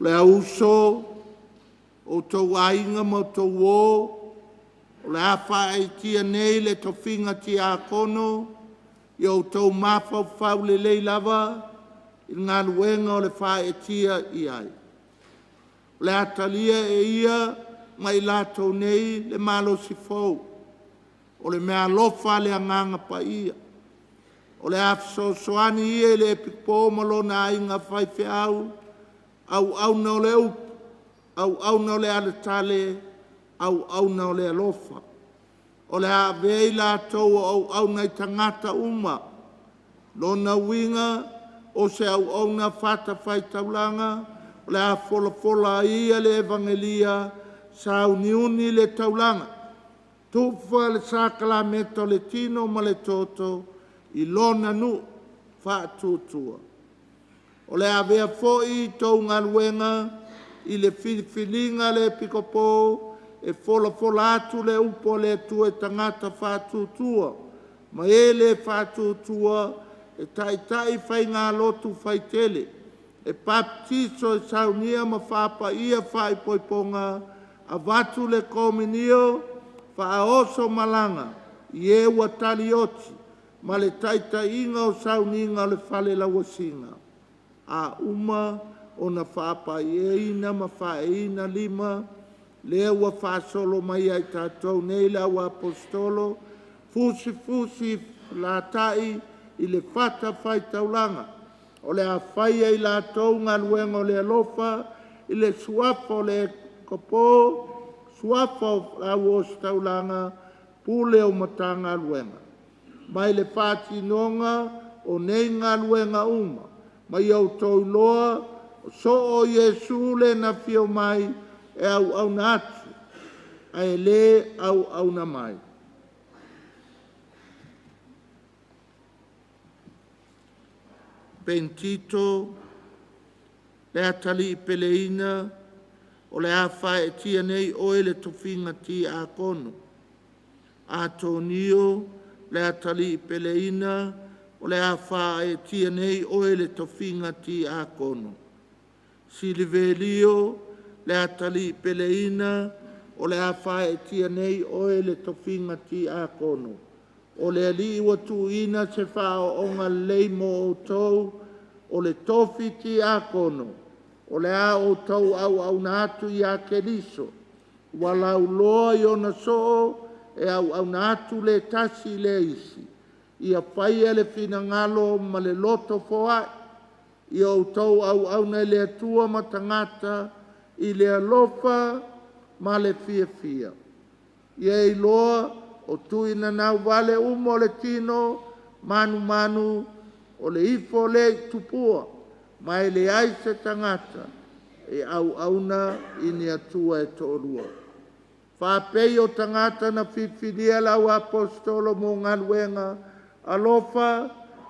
Le auso o tau ainga mo tau o le awha e tia nei le tofinga Tiakono i o tau mawhau le lei lava i ngā luenga o le wha e tia i ai. Le atalia e ia mai lato nei le malo si fau o le mea lofa le anganga pa ia. O le afso soani ia le Akiepikopo malo na inga whai whiau au na le upu, au na le aletale, au na le alofa. O le avei la tau au na tangata uma. Lona winga o se au na fata fai taulanga, o le a fola ia le evangelia, sa uniuni le taulanga. Tufa le sakala meto le tino ma le toto, i lona nu fa tutua. O le avea foi tau ngaluenga i le filifilinga le Akiepikopo e fola atu le upo le tu e tangata whātutua. Ma e le whātutua e Taitai whai ngā lotu whai tele. E baptiso e saunia ma whapa ia whai poiponga a watu le kominio whaoso malanga i e watali oti ma le Taitai inga o sauninga le whale lawasinga. A uma o na whaapa ieina ma whaeina lima, lea ua whaasolo mai ai tātou nei la ua apostolo, fusi la tai i le whata whai taulanga, o le a whai ai la tau ngā luenga o le alofa, i le suafa o le kopo, suafa o la ua taulanga, pule o matanga luenga. Mai le pāti nonga o nei ngā luenga uma, mai au tau loa, so o Yesu le na fio mai, e au na atu, a e le au na mai. Pentito, le atali i peleina, o le awha e tia nei oe le tofinga Tiakono. A tonio, le atali i peleina, o le awha e tia nei oe le tofinga Tiakono. Silivelio, le atali i peleina, o le awha e tia nei oe le tofinga Tiakono. O le ali ua tuina se whao onga leimo o tau, o le tofi Tiakono, o le a o tau au na atu i a keliso, walau loa i ona so e au na atu le tasi le isi. Ia whai le fina ngalo ma le loto foa, i o tau au na le atua ma tangata, i le alofa ma le fia. Ia i loa o tuina nau vale umo le tino, manu, o le ifo le tupua, mai le aise tangata, e au na i ni atua e tōrua. Whapei o tangata na whiwhiria lau apostolo mo ngaluenga, alofa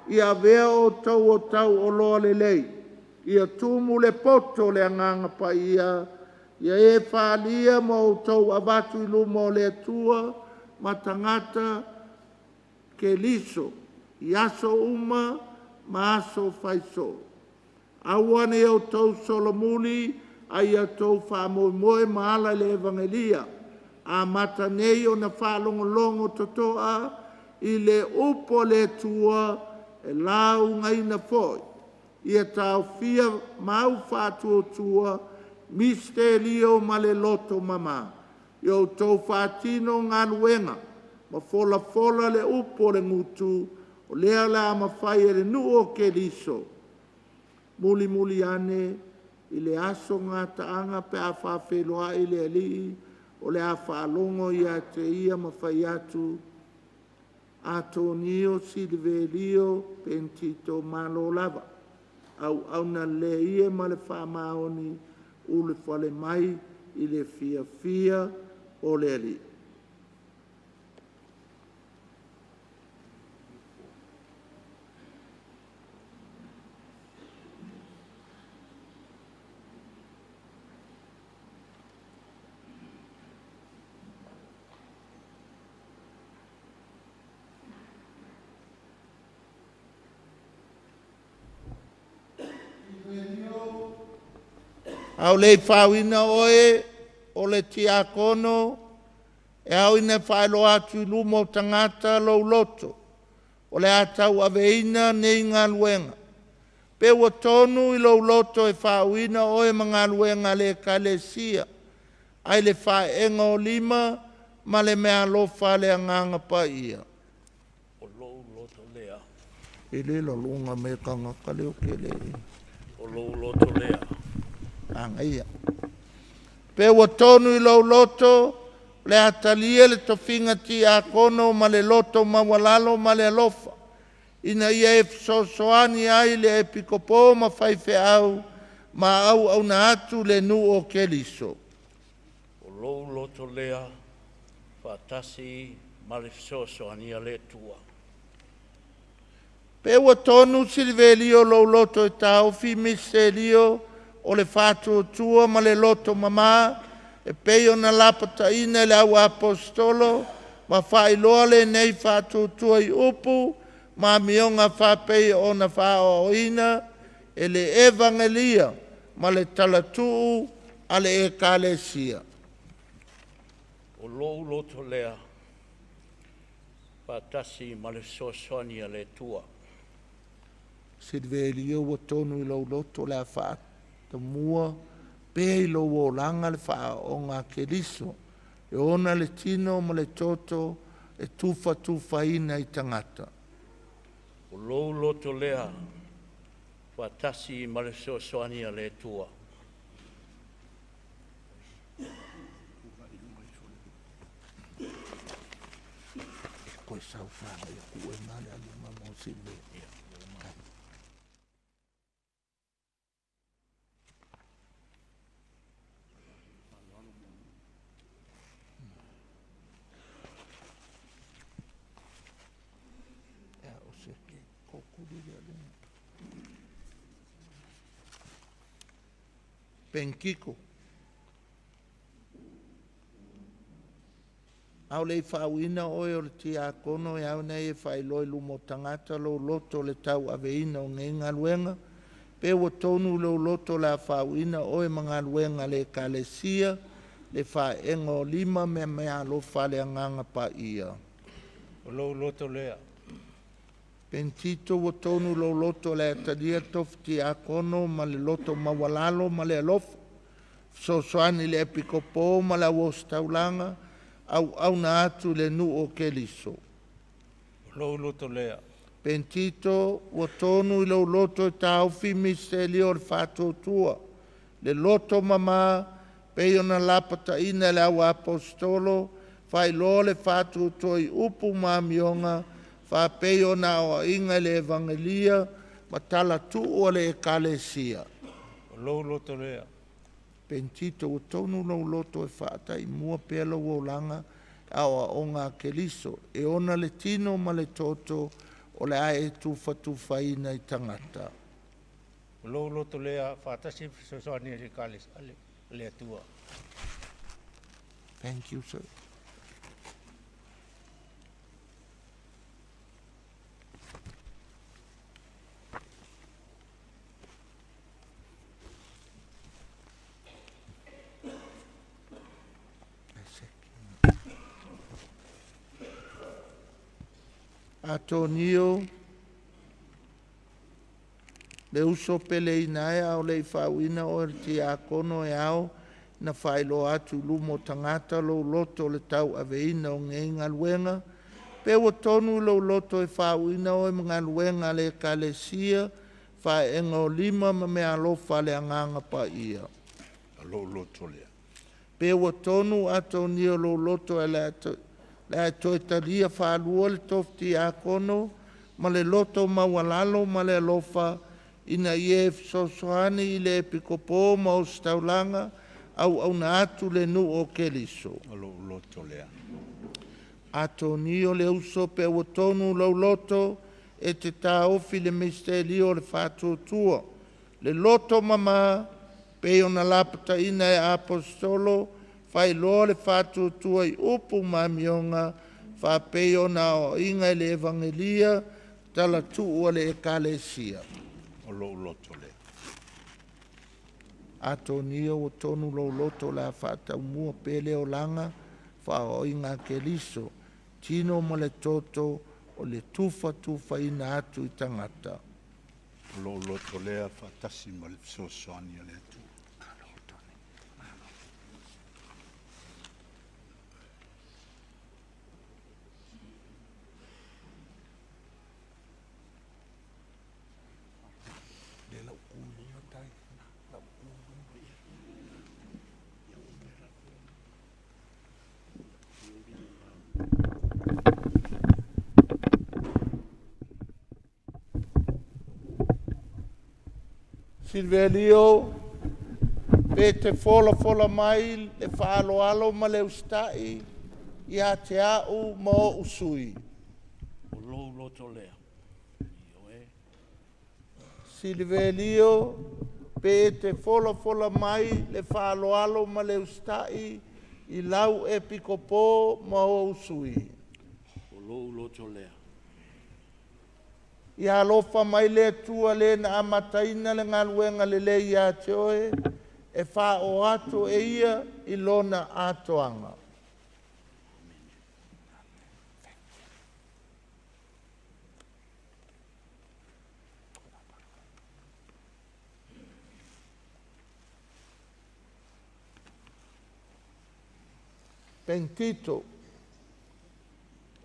i a vea o tau o loa le lei, i a tumu le poto le anganga pa ia e whaalia mo o tau abatu i lumo le atua, ma tangata ke liso, i aso uma ma aso faiso. Awane au tau solomuli, ai a tau whamoimoe maala le evangelia, a mata nei o na whalongolongo totoa, i le upo le tua, e lau ngai na foi. Ia tau fia mau whātua tua, misterio ma le loto mama. Ia tau whātino ngā luenga, ma fola fola le upo le ngutu, o lea la ma whai e le nuo ke liso. Muli muli ane, i le aso ngā taanga pe a whawheloa i le alii, o le a whaalongo i a te ia ma whai atu, Antonio Silvelio Pentito Malo Lava. Au na le ia ma le whamaoni u le whale mai i le fia fia o le ali. Au le whawina oe, o le tiakono, e au ina whaelo atu i lumo tangata lau loto, o le atau aveina nei ngā luenga. Pe ua tonu i lau loto e whawina oe ma ngā luenga le kalesia, ai le whaenga o lima, ma le mea lofa le anganga paia. O lou loto lea. E le la lunga me kanga kaleo ke le. O lou loto lea. Anga ia. Pe ua tonu i lau loto, le atalia le tofinga tiakono ma le loto mawalalo ma le alofa. Ina ia e sosoani ai le Akiepikopo ma whaife au, ma au na atu le nu o keliso. O lou loto lea, whatasi ma le sosoania le tua. Pe ua tonu Silvelio lau loto e tau fi misterio, o le whātua tua ma le loto mama, e peio na lapata ina le au apostolo, ma whailoa le nei whātua tua i upu, ma mionga whapei o na whao ina, e le evangelia, ma le talatu a le ekalesia. O lou loto lea, whatasi ma le sosoania le tua. Silvelio ua tonu i lau loto le a whātua. Ta mua pe i lo o langa le wha o ngā keliso. E ona le tino ma le toto e tufa ina i tangata. O lou loto lea, whatasi ma le sosoania le tua. Koe sau whanga i kue male ali mamo sile. Penkiko. Au lei whauina oe o le tiakono e au nei e whailoi lumo tangata lo loto le tau aveina o ngenga luenga. Pe ua tonu lo loto la whauina oe mga luenga le kalesia le whaenga o lima me mea lo whale anganga pa ia. O lou loto lea. Pentito ua tonu lo loto le atalia tof tiakono ma le loto mawalalo ma le alofa. Sosoani le Akiepikopo ma la wos taulanga au na atu le nu o keliso. O lou loto lea. Pentito ua tonu i lo loto e taufi misterio le whātua tua. Le loto mama peio na lapata ina le au apostolo fai lo le whātua tua i upu mamionga fa peio na o inga le evangelia ma tala tu o le ekalesia. O lou loto lea. Pentito o tonu lau loto e whaata i mua pēla o langa awa o ngā keliso e ona le tino ma le toto o le ae tufa ina i tangata. O lou loto lea, whatasi sosoania le kalis le tua. Thank you, sir. Atonio le uso pele inaea o le whauina o le tiakono e ao na whaelo atu lumo tangata lo loto le tau aveina o ngeinga luenga. Pe o tonu lo loto e whauina o e mga luenga le kalesia whaenga o lima ma mea alofa le anganga pa ia. Lo loto lea. Pe o tonu atonio lo loto e le ato e talia whalua le tofti akono ma le loto mawalalo ma le alofa ina ie sosoani i le Akiepikopo ma o Taulaga au na atu le nu o keliso. Lo loto lea. Atonio le uso pe o tonu lo loto e te taofi le misterio le whātuatua. Le loto mama pe ona lapata ina e apostolo whai loa le whātuatua i upu mamionga whapei ona o inga i le evangelia tala tua le ekalesia. Lo loto lea. Atonio o tonu lo loto la whātau mua pele o langa wha o inga keliso. Tino mo le toto o le tufa ina atu i tangata. Lo loto lea whatasi ma le sosoani a le atu. Silvelio, pe te fola mai le whaaloalo ma le ustai i a te au mo usui. Lo loto lea. Silvelio, pe te fola mai le whaaloalo ma le ustai i lau Akiepikopo mo usui. Lo loto lea. I alofa mai le tua le na amataina le ngaluenga le le ia te oe, e wha o ato e ia i lona atoanga. Pentito,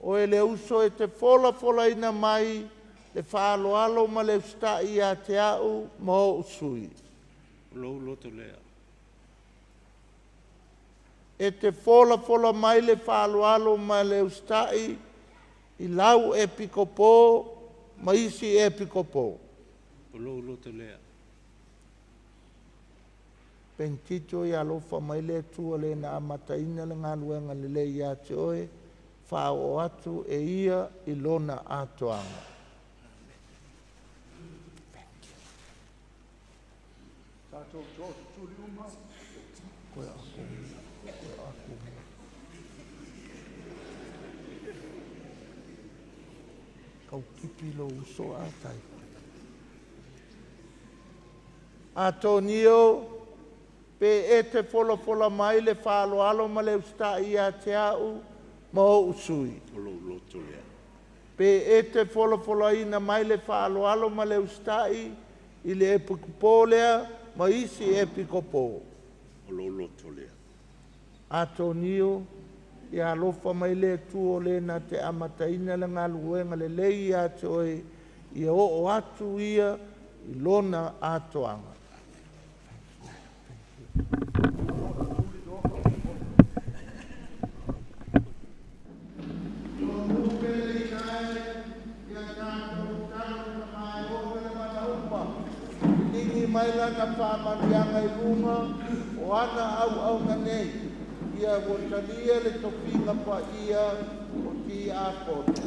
o e le uso e te fola ina mai le whaaloalo ma le ustai a te au mo usui. Lo loto lea. E te fola mai le whaaloalo ma le ustai i lau Akiepikopo ma isi Akiepikopo. Lo loto lea. Pentito i alofa mai le tua le na amataina le ngaluenga le le ia te oe, whao atu e ia i lona atoanga. Kau kipi lo uso atai. Atonio, pe e te fola mai le whaaloalo ma le ustai a te au mo usui. Lo loto lea. Pe e te fola ina mai le whaaloalo ma le ustai i le Akiepikopo lea ma isi Akiepikopo. Lo loto lea. Atonio, i alofa mai le tuo le na te amataina le ngaluenga le lei a te oe i o atu ia i lona atoanga. Mai lana whamanianga i runga o ana au na nei. Ia o talia le topinga pa ia o ki a kota.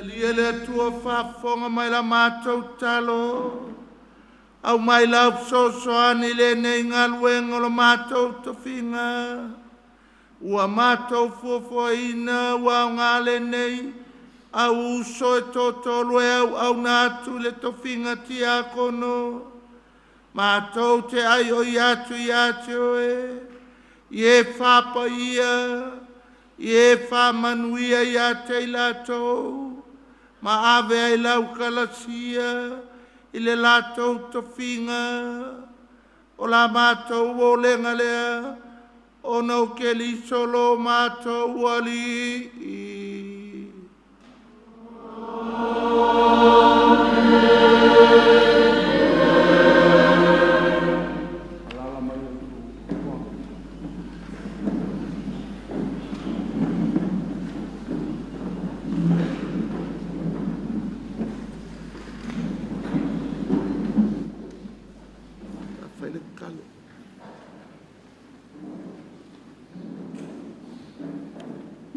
Lia le tua whafonga mai la mātou talo. Au mai lau sosoani le nei ngaluenga lo mātou tawhinga. Ua mātou fuafuaina ua ngale nei. Au uso e totolo e au nātu le tawhinga tiakono. Mātou te ai o iatu e. Ie whapa ia. Ie whamanuia ia te ilatou. Ma ave ai lau kalasia, ile lātou tawhinga, o la mātou o lenga lea, o nau ke li solo mātou ali.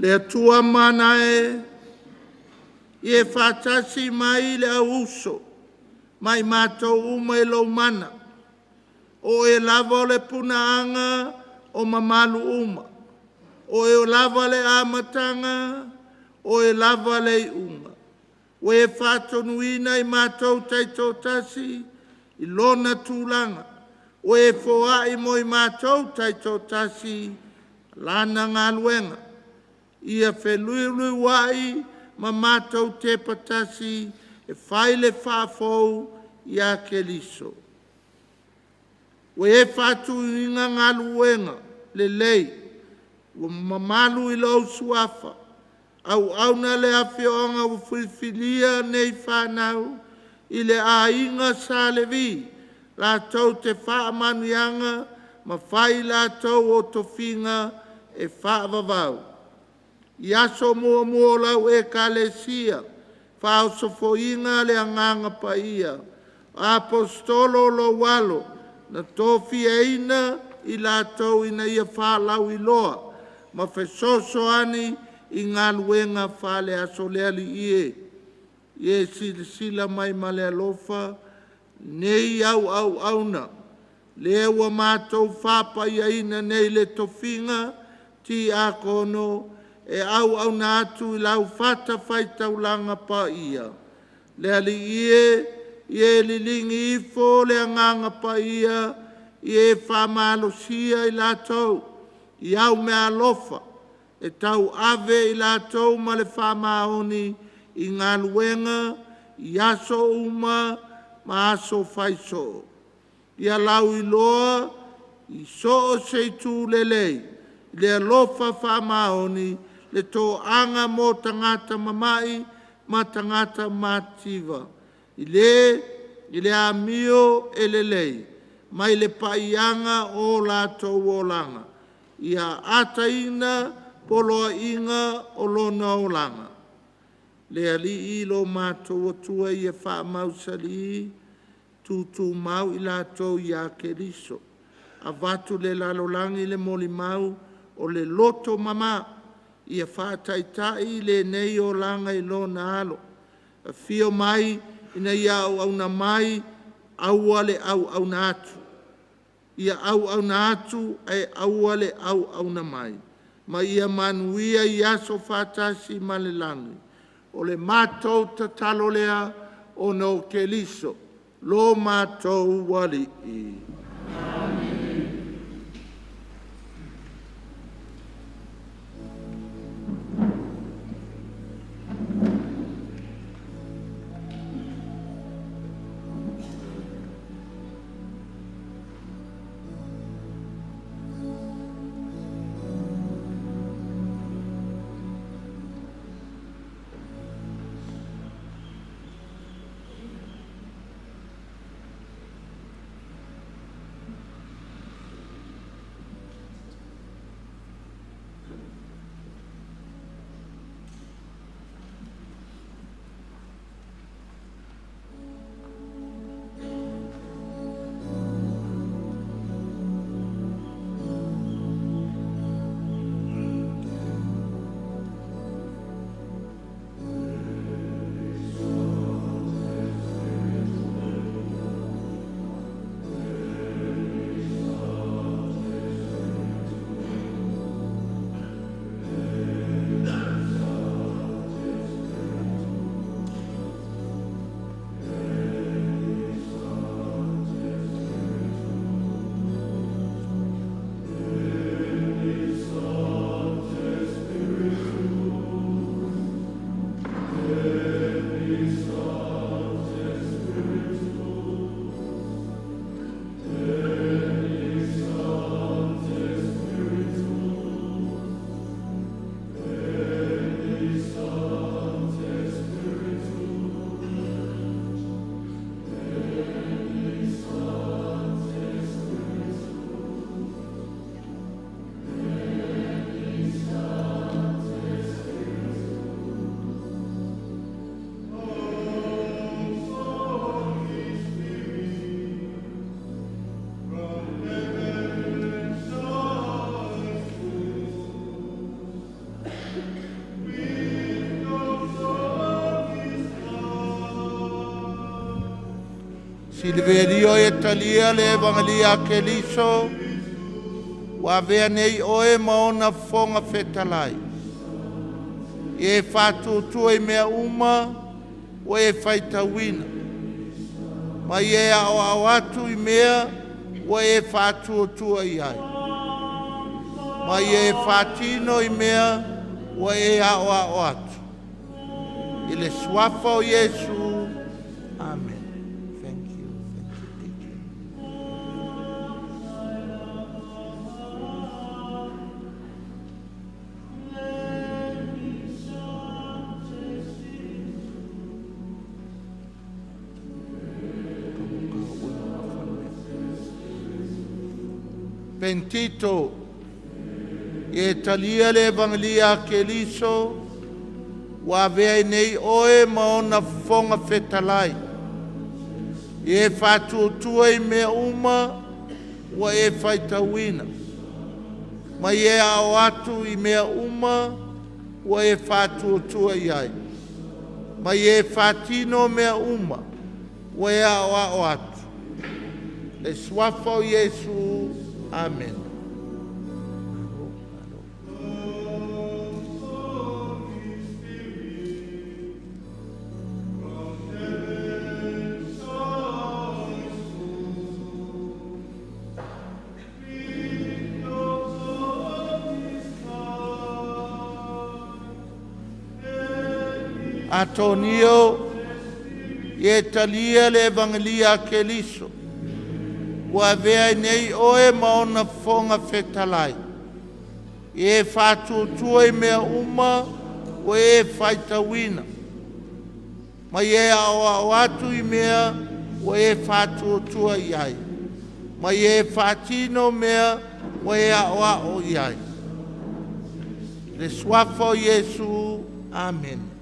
Le tua mana e whatasi mai le auso, mai mātou uma e lau mana, o e lava le punaanga o mamalu uma, o e lava le amatanga, o e lava le uma, o e whatonuina i mātou taitotasi, i lona tūlanga, o e foa i moi mātou taitotasi, lana ngā luenga, ia wheluilu wai ma mātou te patasi e whaile whafou ia ke liso. O e whatu inga ngā luenga le lei, o mamalu i lau suafa, au na le Afioga o whiwhilia nei whanau, i le a inga sa le vi, la tau te whaamanuianga, ma whai la tau o towhinga e whaavavau. Iaso mua lau e kalesia, whao sofoinga le anganga paia, apostolo lo walo, na tofi eina i la tau ina ia whalau i loa, ma whesoso ani i ngā luenga whale asoleali ie. Ie sila mai male alofa, nei au na, lea wa mātou whapa ia ina nei le towhinga, ti akono, e au nātu i lau whata whai Taulaga Paia. Le ali ie lilingi ifo le anganga paia, ie whamalosia i lātou, i au mea alofa, e tau ave i lātou ma le whamaoni i ngā luenga, i aso uma, ma aso whaiso. Ia lau i loa, i so o seitu lelei, le alofa whamaoni, le tō anga mō tangata mamai, ma tangata mativa. I le amio e lelei, mai le paianga o lātou o langa. Ia ataina poloa inga o lona o langa. Le ali i lo mātou atua ia wha mausali, tūtū mau i lātou ia keriso. A vatu le lalolangi le moli mau o le loto mama, ia wha taitai le nei o langa i lona alo. A fio mai ina ia au na mai, au ale au na atu. Ia au na atu e au ale au na mai. Ma ia manuia i aso whatasi malelangi. O le mātou tatalo lea o no keliso. Lo mātou wali i. Silverio e talia le evangelia keliso, wa vea nei oe maona fonga fetalai. E fatu tua mea uma, o e faitawina. Ma e ao atu I mea, o e fatu tua iai. Ma e fatino I mea, o e ao atu. Ile swafa o Yesu. Amen. Pentito, e talia le evangelia keliso, wa vea nei oe maona fonga fetalai. E fatu tua I mea uma, wa e faitawina. Ma e ao atu I mea uma, wa e fatu tua iai. Ma e fatino mea uma, wa e ao atu. E swafa o Yesu. Amen. Matonio, e talia le evangelia ke liso. Ua vea nei oe maona fonga fetalai. E whātuatua i mea uma o e whaitawina. Mai e ao atu i mea o e whātuatua i ai. Mai e whātino mea o e ao i ai. Le swafo Yesu. Amen.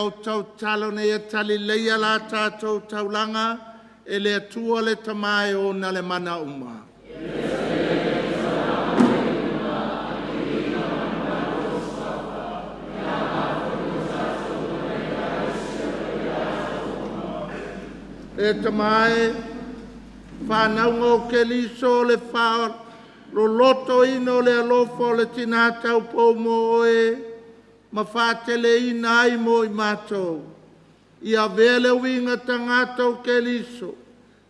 o tau talo ne e tali leia la tātou taulanga e le atua le tamae o na le mana uma. E tamae, whanau ngō ke liso le whao, lo loto ino le alofo le tina tau pou mo oe, ma whātele ina ai mo i mātou. Ia vele winga tangatou ke liso,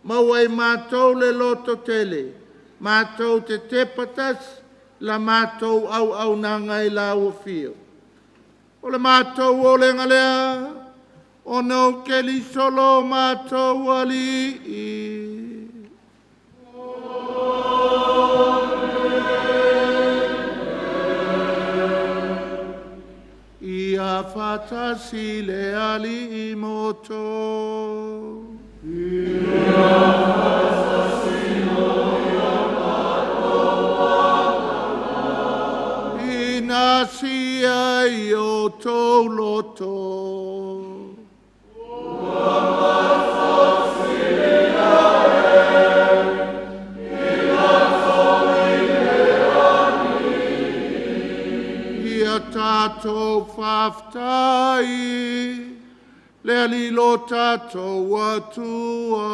ma wai mātou le loto tele, mātou te tepatas, la mātou au nanga i la uafio. O le mātou o le ngalea, o no ke liso lo mātou ali. Ia fatasi le ali imoto. Ia fatasi no ia patova. Inasia io to loto. Tato whaftai, le alilo tato watua.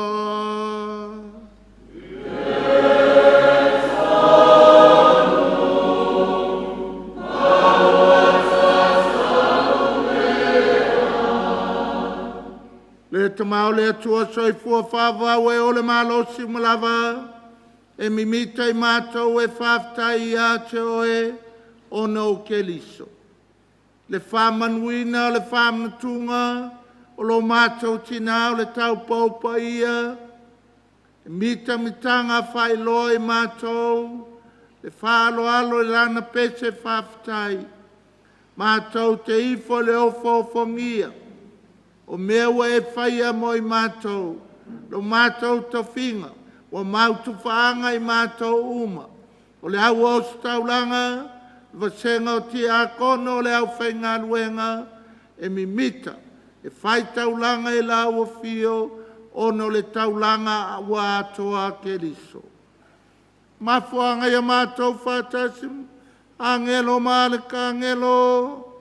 Le tamau le atua soifua whawa we o le malosi malava, e mimita I mātou e whaftai ia te oe, o no ke liso. Le whamanuina, le whamanatunga, o lo mātou tina o le tau paupa ia, e mita mitanga whailoi mātou, le whaalo alo I lana pese whaftai, mātou te ifo le ofo fongia, o mewa e whaia mo I mātou, lo mātou to whinga, o mautu whaanga I mātou uma, o le au o staulanga, vasenga o Tiakono le au whainga luenga e mimita e whai taulanga e la ua fio ono le taulanga wa atoa ke liso. Mafuanga ia mātou whātasim, angelo malika angelo,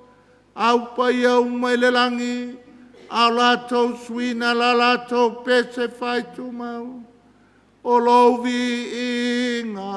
au pai au mai le langi, au latou suina la latou pese whai tumau, o louvi inga.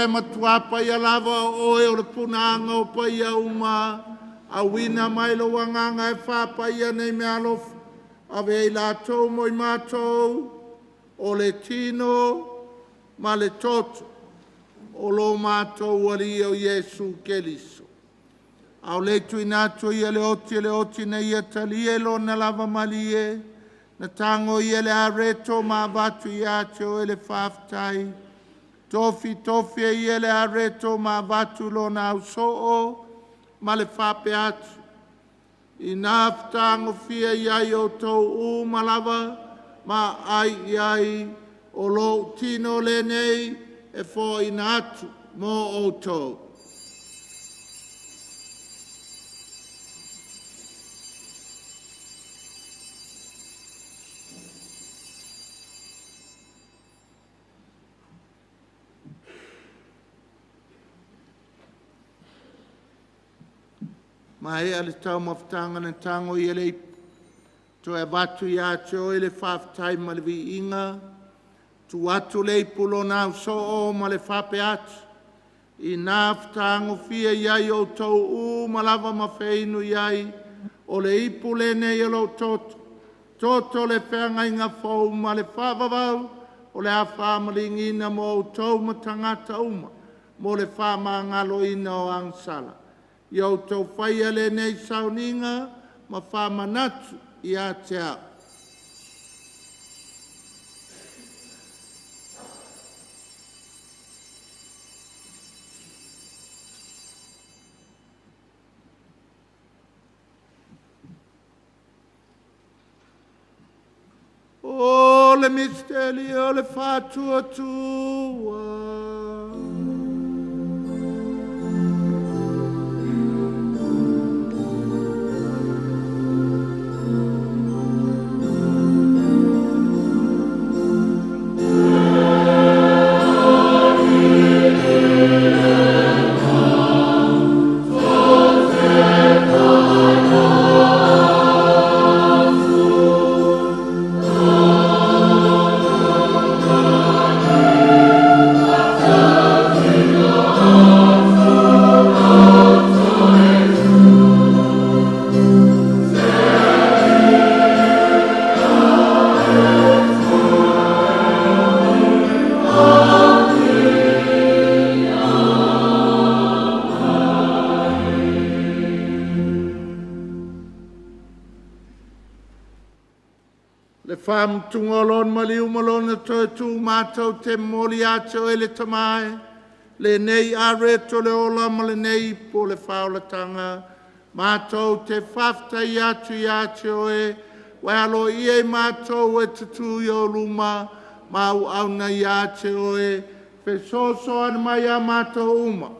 Matua paia lava oe o le punanga o paia uma a wina mai lo wanganga e wha paia nei me alof a vei la tau mo I mātou o le tino ma le toto o lo mātou wali o Yesu Keliso. Au le tui nātou ia le oti na ia talie lo na lava malie na tango ia le areto ma vatu ia te o ele whaftai. Tofi e ia le areto ma vatu lo na au soo ma le whape atu. I nāwhtango fia iai o tau u malava ma ai iai o lo tino le nei e fo I nātu mo o tau. ma e ale tau mawhtanga na tango i ele to e watu i ate o ele whaftai ma le vi inga, tu atu le pulo na so o ma le whape atu, i nā whtango fia iai o tau u malawa ma whainu iai, o le ipu le nei e lo toto, toto le whenga inga whau ma le whawawau, o le a whamalingina mo o tau ma tangata uma, mo le whamangalo ina o angsala. Iau tau whaia le nei sauninga, ma whamanatu i a te au. O le misteri o le whātua tua. Wham tungolon maliu malona toi tu mātou te moli ato e le tamae, le nei are to le ola ma le nei po le whaolatanga, mātou te whafta i atu e, waialo i e mātou e tutu i o luma, mau auna i atu e, pe soso an mai a mātou uma,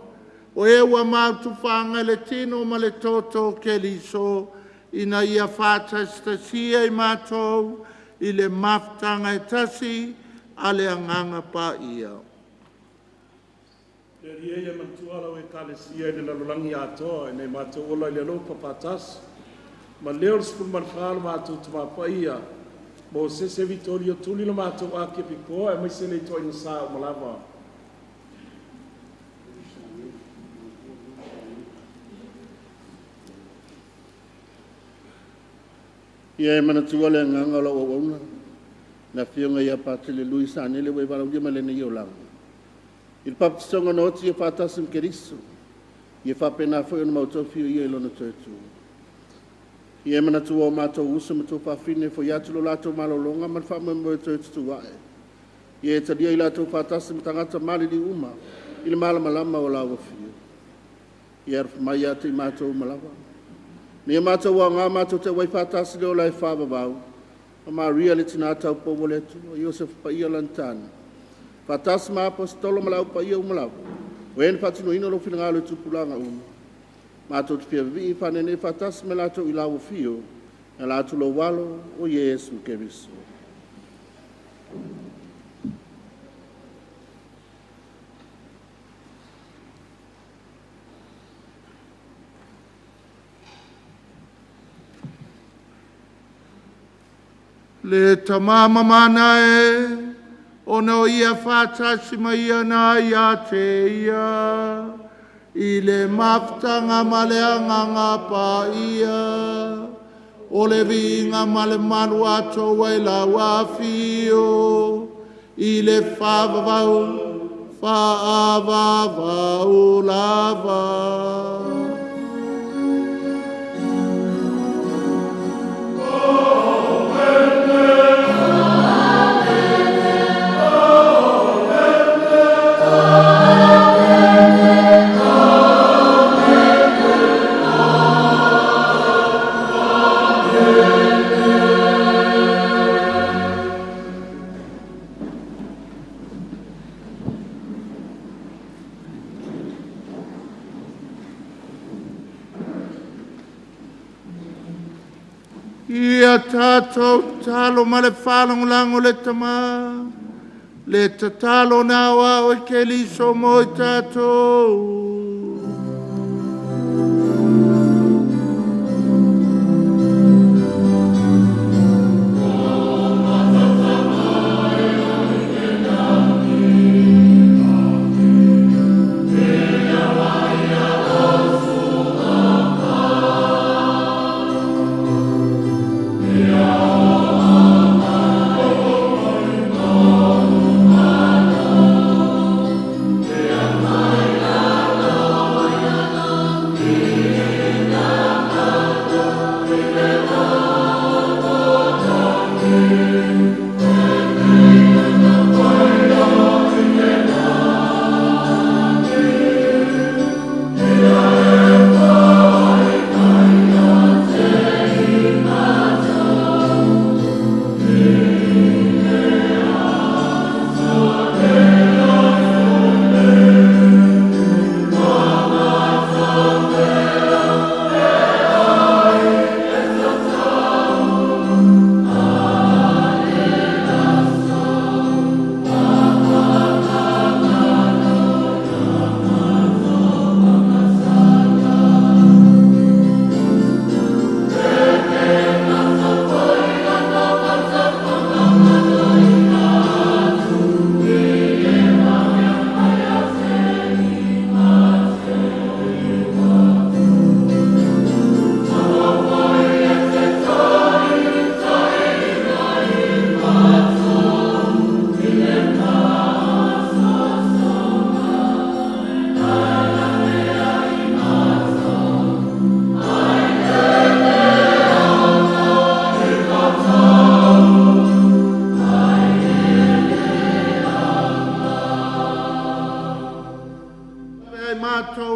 o e ua mātu whanga le tino ma le toto ke liso, ina ia whata stasia i mātou, i le maftanga e tasi a le anganga pa ia. Le ria ia mantuala o e kalesia i le lalolangi atoa, e nei mātou ola i le lopa patas. Ma leo le sipul manwhala mātou tuma pa ia, Mosese Vitolio tuli le mātou Akiepikopo, e maise nei toa ina saa o malawa. Ia e manatua le nganga la wauna, na whionga ia pate le lui sane le wei warau ma le nei o langa. Il papitonga noti e whātasim keriso, ia whapena whai o na mautau whio ia ilona tuetu. Ia e manatua o mātou usa ma tō whawhine fo iatu lo lātou malolonga man whamemo e tuetu tu wae. Ia e tadia i lātou whātasim tangata mali li uma, i le malamalama o lawa whio. Ia arfa mai ate i mātou malawa. Nia mātou wa ngā mātou te wai whātasi leo lai whāwawau, a Maria le tina tau powoletu, a Iosef Paia lantana. Whātasi mā apostolo malau Paia umalau, o ene whātino ino lo whina ngālo tupulanga uma. Mātou te whiawawi i whanene whātasi me lātou i lawa whio, na lātou lo walo o Yesu Keriso. Le tamama mana e, o no ia whātasi mai ia na ia te ia, i le maftanga maleanga ngā pa ia, o le vinga male manu ato wai la wafio, i le whāvavau, whāvavau lava. Ia tātou talo ma le whalongolango le tama, le tatalo nawa o ke liso mo i tātou.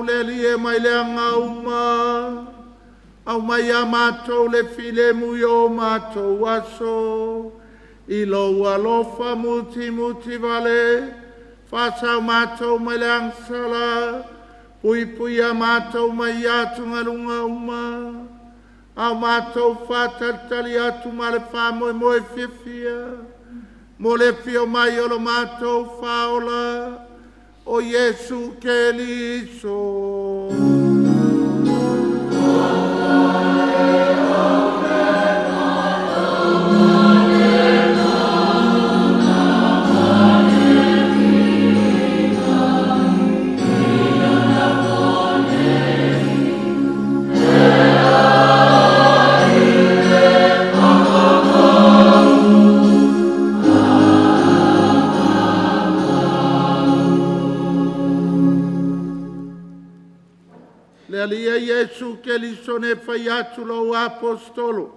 le lie mai le anga uma. Au mai a mātou le file mui o mātou aso. I lo alofa muti muti vale. Whasau mātou mai le angsala. Pui pui a mātou mai atu ngalunga uma. Au mātou whātatali atu ma le whāmoe moe whiwhia. Mo le whio mai o lo mātou whaola. O Yesu ke liso. Le alia Yesu ke liso ne whai atu lo apostolo.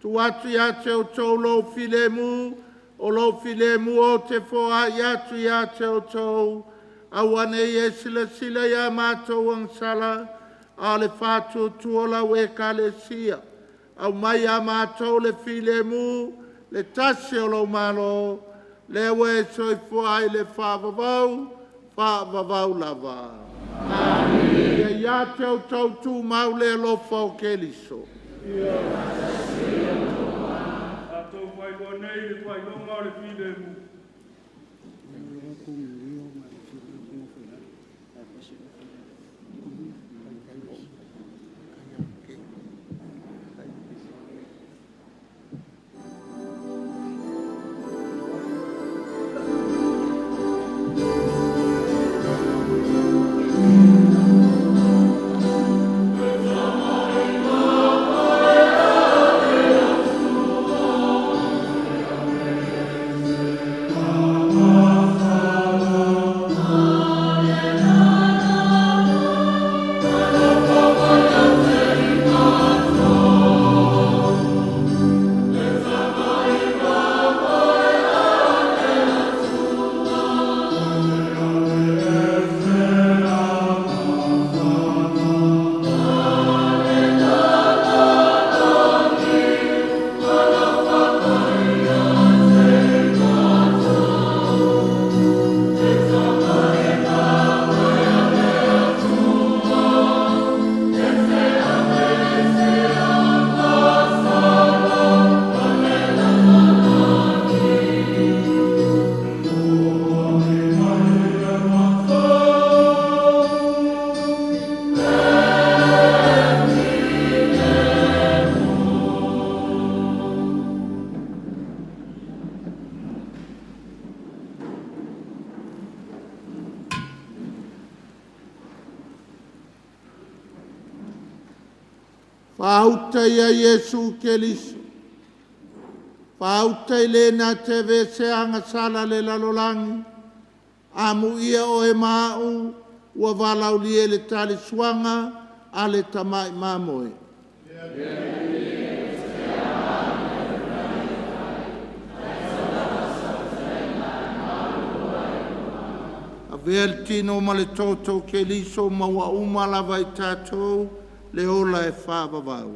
Tu atu ia te o tau lo filemu, o lo filemu o te whoa i atu ia te o tau. Awane e sila sila ia mātou angsala, a le whātu tuola we ka le sia. Au mai a mātou le filemu, le tasi o lo malo, le we soi whoa i le whāwawau, whāwawau lava. Ia ia te au tau tū mau le alofa o ke liso. Atou whai loa nei le whai longa le filemu. Whauta ia Yesu ke liso. Whauta i le na te vese anga sala le lalolangi. Amu ia o e mau, ua walau lie le tali suanga, a le tamai mamoe. A vea tino ma le toto ke liso maua uma lava i tātou, le ola e whāwawau.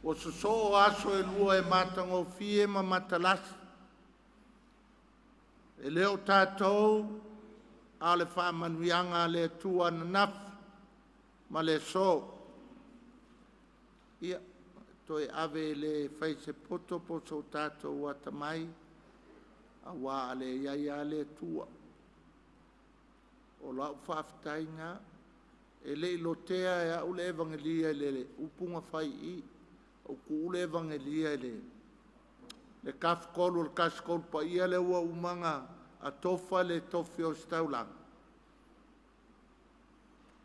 o so o aso e lua e matango fie ma matalasi. E leo tātou a le whaamanuianga le tua na nafi ma le so. Ia, toi ave le whaise poto po so tātou wata mai a wā le iaia le tua. O lau whaftainga e le ilotea e au le evangelia le upunga whai i o ku le evangelia le kafkolu le kaskolu pa ia le ua umanga a tofa le tofi o Taulaga.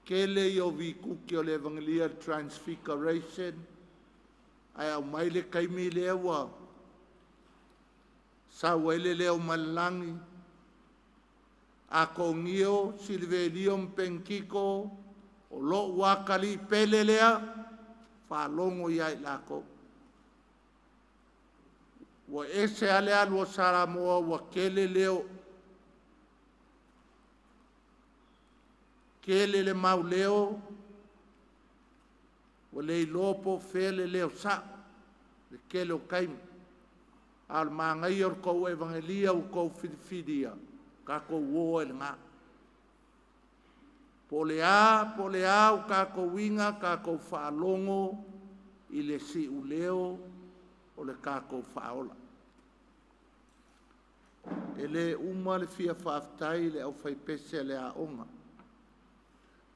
Kele i o vi kuki o le evangelia transfiguration ai au mai le kaimi le ua sa wele le o malangi a kongio silvelio mpenkiko o lo wakali pele lea fa longo ia lako wa ese ale alu sara mo wa kele leo kele le mau leo wa le lopo fele leo sa le kele o kaim al mangai or ko evangelia o ko fidia ka ko wo el nga polea o ka ko winga ka ko falongo i le si uleo o le ka ko faola ele uma le fia faftai le au fai pese le a onga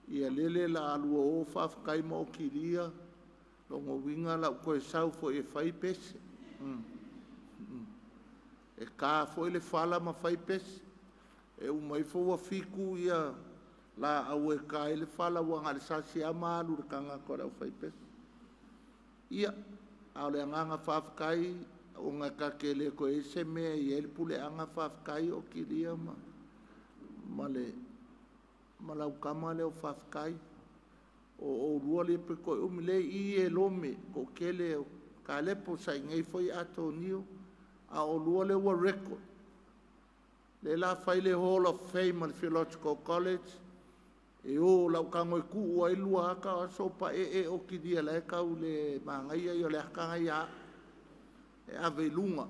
ia lele la alu o fafkai mo kiria longo winga la ko sau fo e fai pese e ka fo le fala ma fai pese e umai fo wa fiku ia la au e ka ele fala wa ngale sa si amalu kanga ko au fai pese ia au le nganga fafkai o nga ka kele ko ese me i el pule anga fafkai o kiria male malau kamale o fafkai o rua le pe ko o mile i e lome ko kele o ka le po sai ngai foi atonio a o rua le wa record le la fai le Hall of Fame al Theological College e o lau kango e ku o ilua ka so pa o kidia le ka u le mangai i o le kanga ia e ave lunga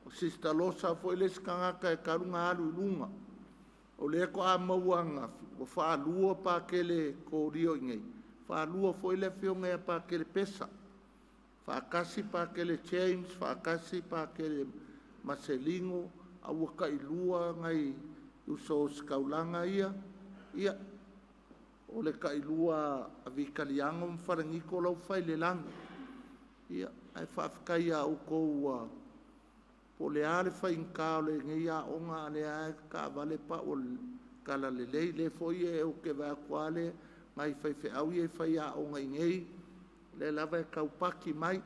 o sista losa foi le skanga ka e karunga alu lunga o le ko a mauanga o fa lua pa kele ko rio ngai fa lua foi le fionga pa kele pesa fa kasi pa kele change fa kasi pa kele maselingo a waka ilua ngai uso skaulanga ia o le ka ilua a vikaliango mfarangiko lau fai le langa ia ai whafkai a uko ua po le ale whai nkao le ngai a onga le a ka vale pa o kala le lei le foi e o ke va kuale ngai whai au e whai a onga ngei le lava e kaupaki mai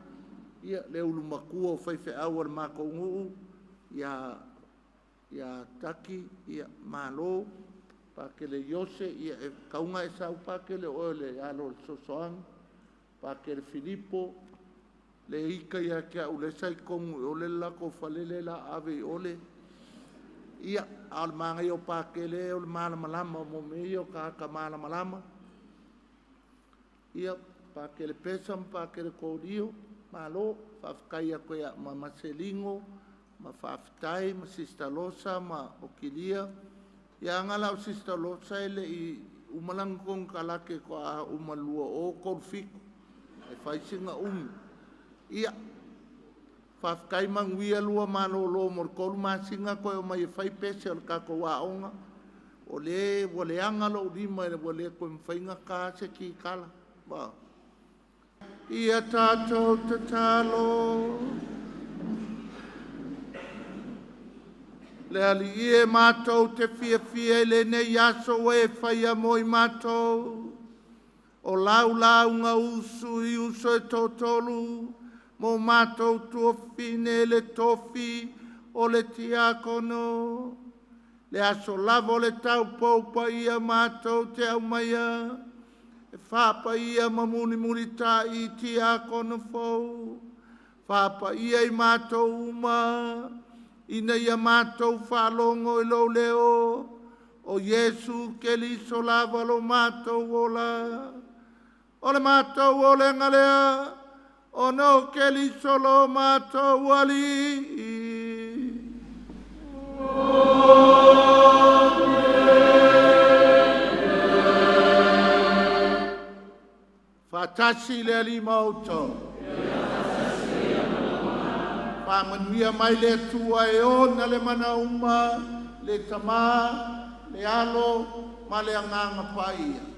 ia le ulumakua o whai au al mako ngu ia taki ia malo pa ke le yose ia kaunga e sau pa ke le ole alo sosoang pa ke le Filippo le ika ia kia ule sai kongu ole la ko falele la ave ole ia al manga yo pa ke le ole mala malama mo me yo ka mala malama ia pa ke le pesam pa ke le kodio malo fa kaya ko ya mama selingo ma faftai ma sistalosa ma okilia ya ngala sistalosa ele i umalang kong kalake ko a umalua o konfik e faisinga ia fafkai mangwia lua mano lo mor kol masinga ko mai fai special ka ko waonga ole wole anga lo di mai wole ko mfainga ka se ki kala ba ia tato tatalo le ali e matou te fia le ne yaso e fai moi matou o lau nga usu i uso e totolu mo matou tuofine le tofi o le tiakono le aso lavo le tau pou pa ia matou te au maia e whapa ia mamuni murita i tiakono fou whapa ia i matou uma ina ia matou whalongo i lo leo o Yesu ke li so lava lo matou ola o le matou o le ngalea o no ke li solo mātou ali. Fatasi le ali mauto. Pamanuia mai le tua e ona le mana uma, le tama, le alo, ma le anganga paia.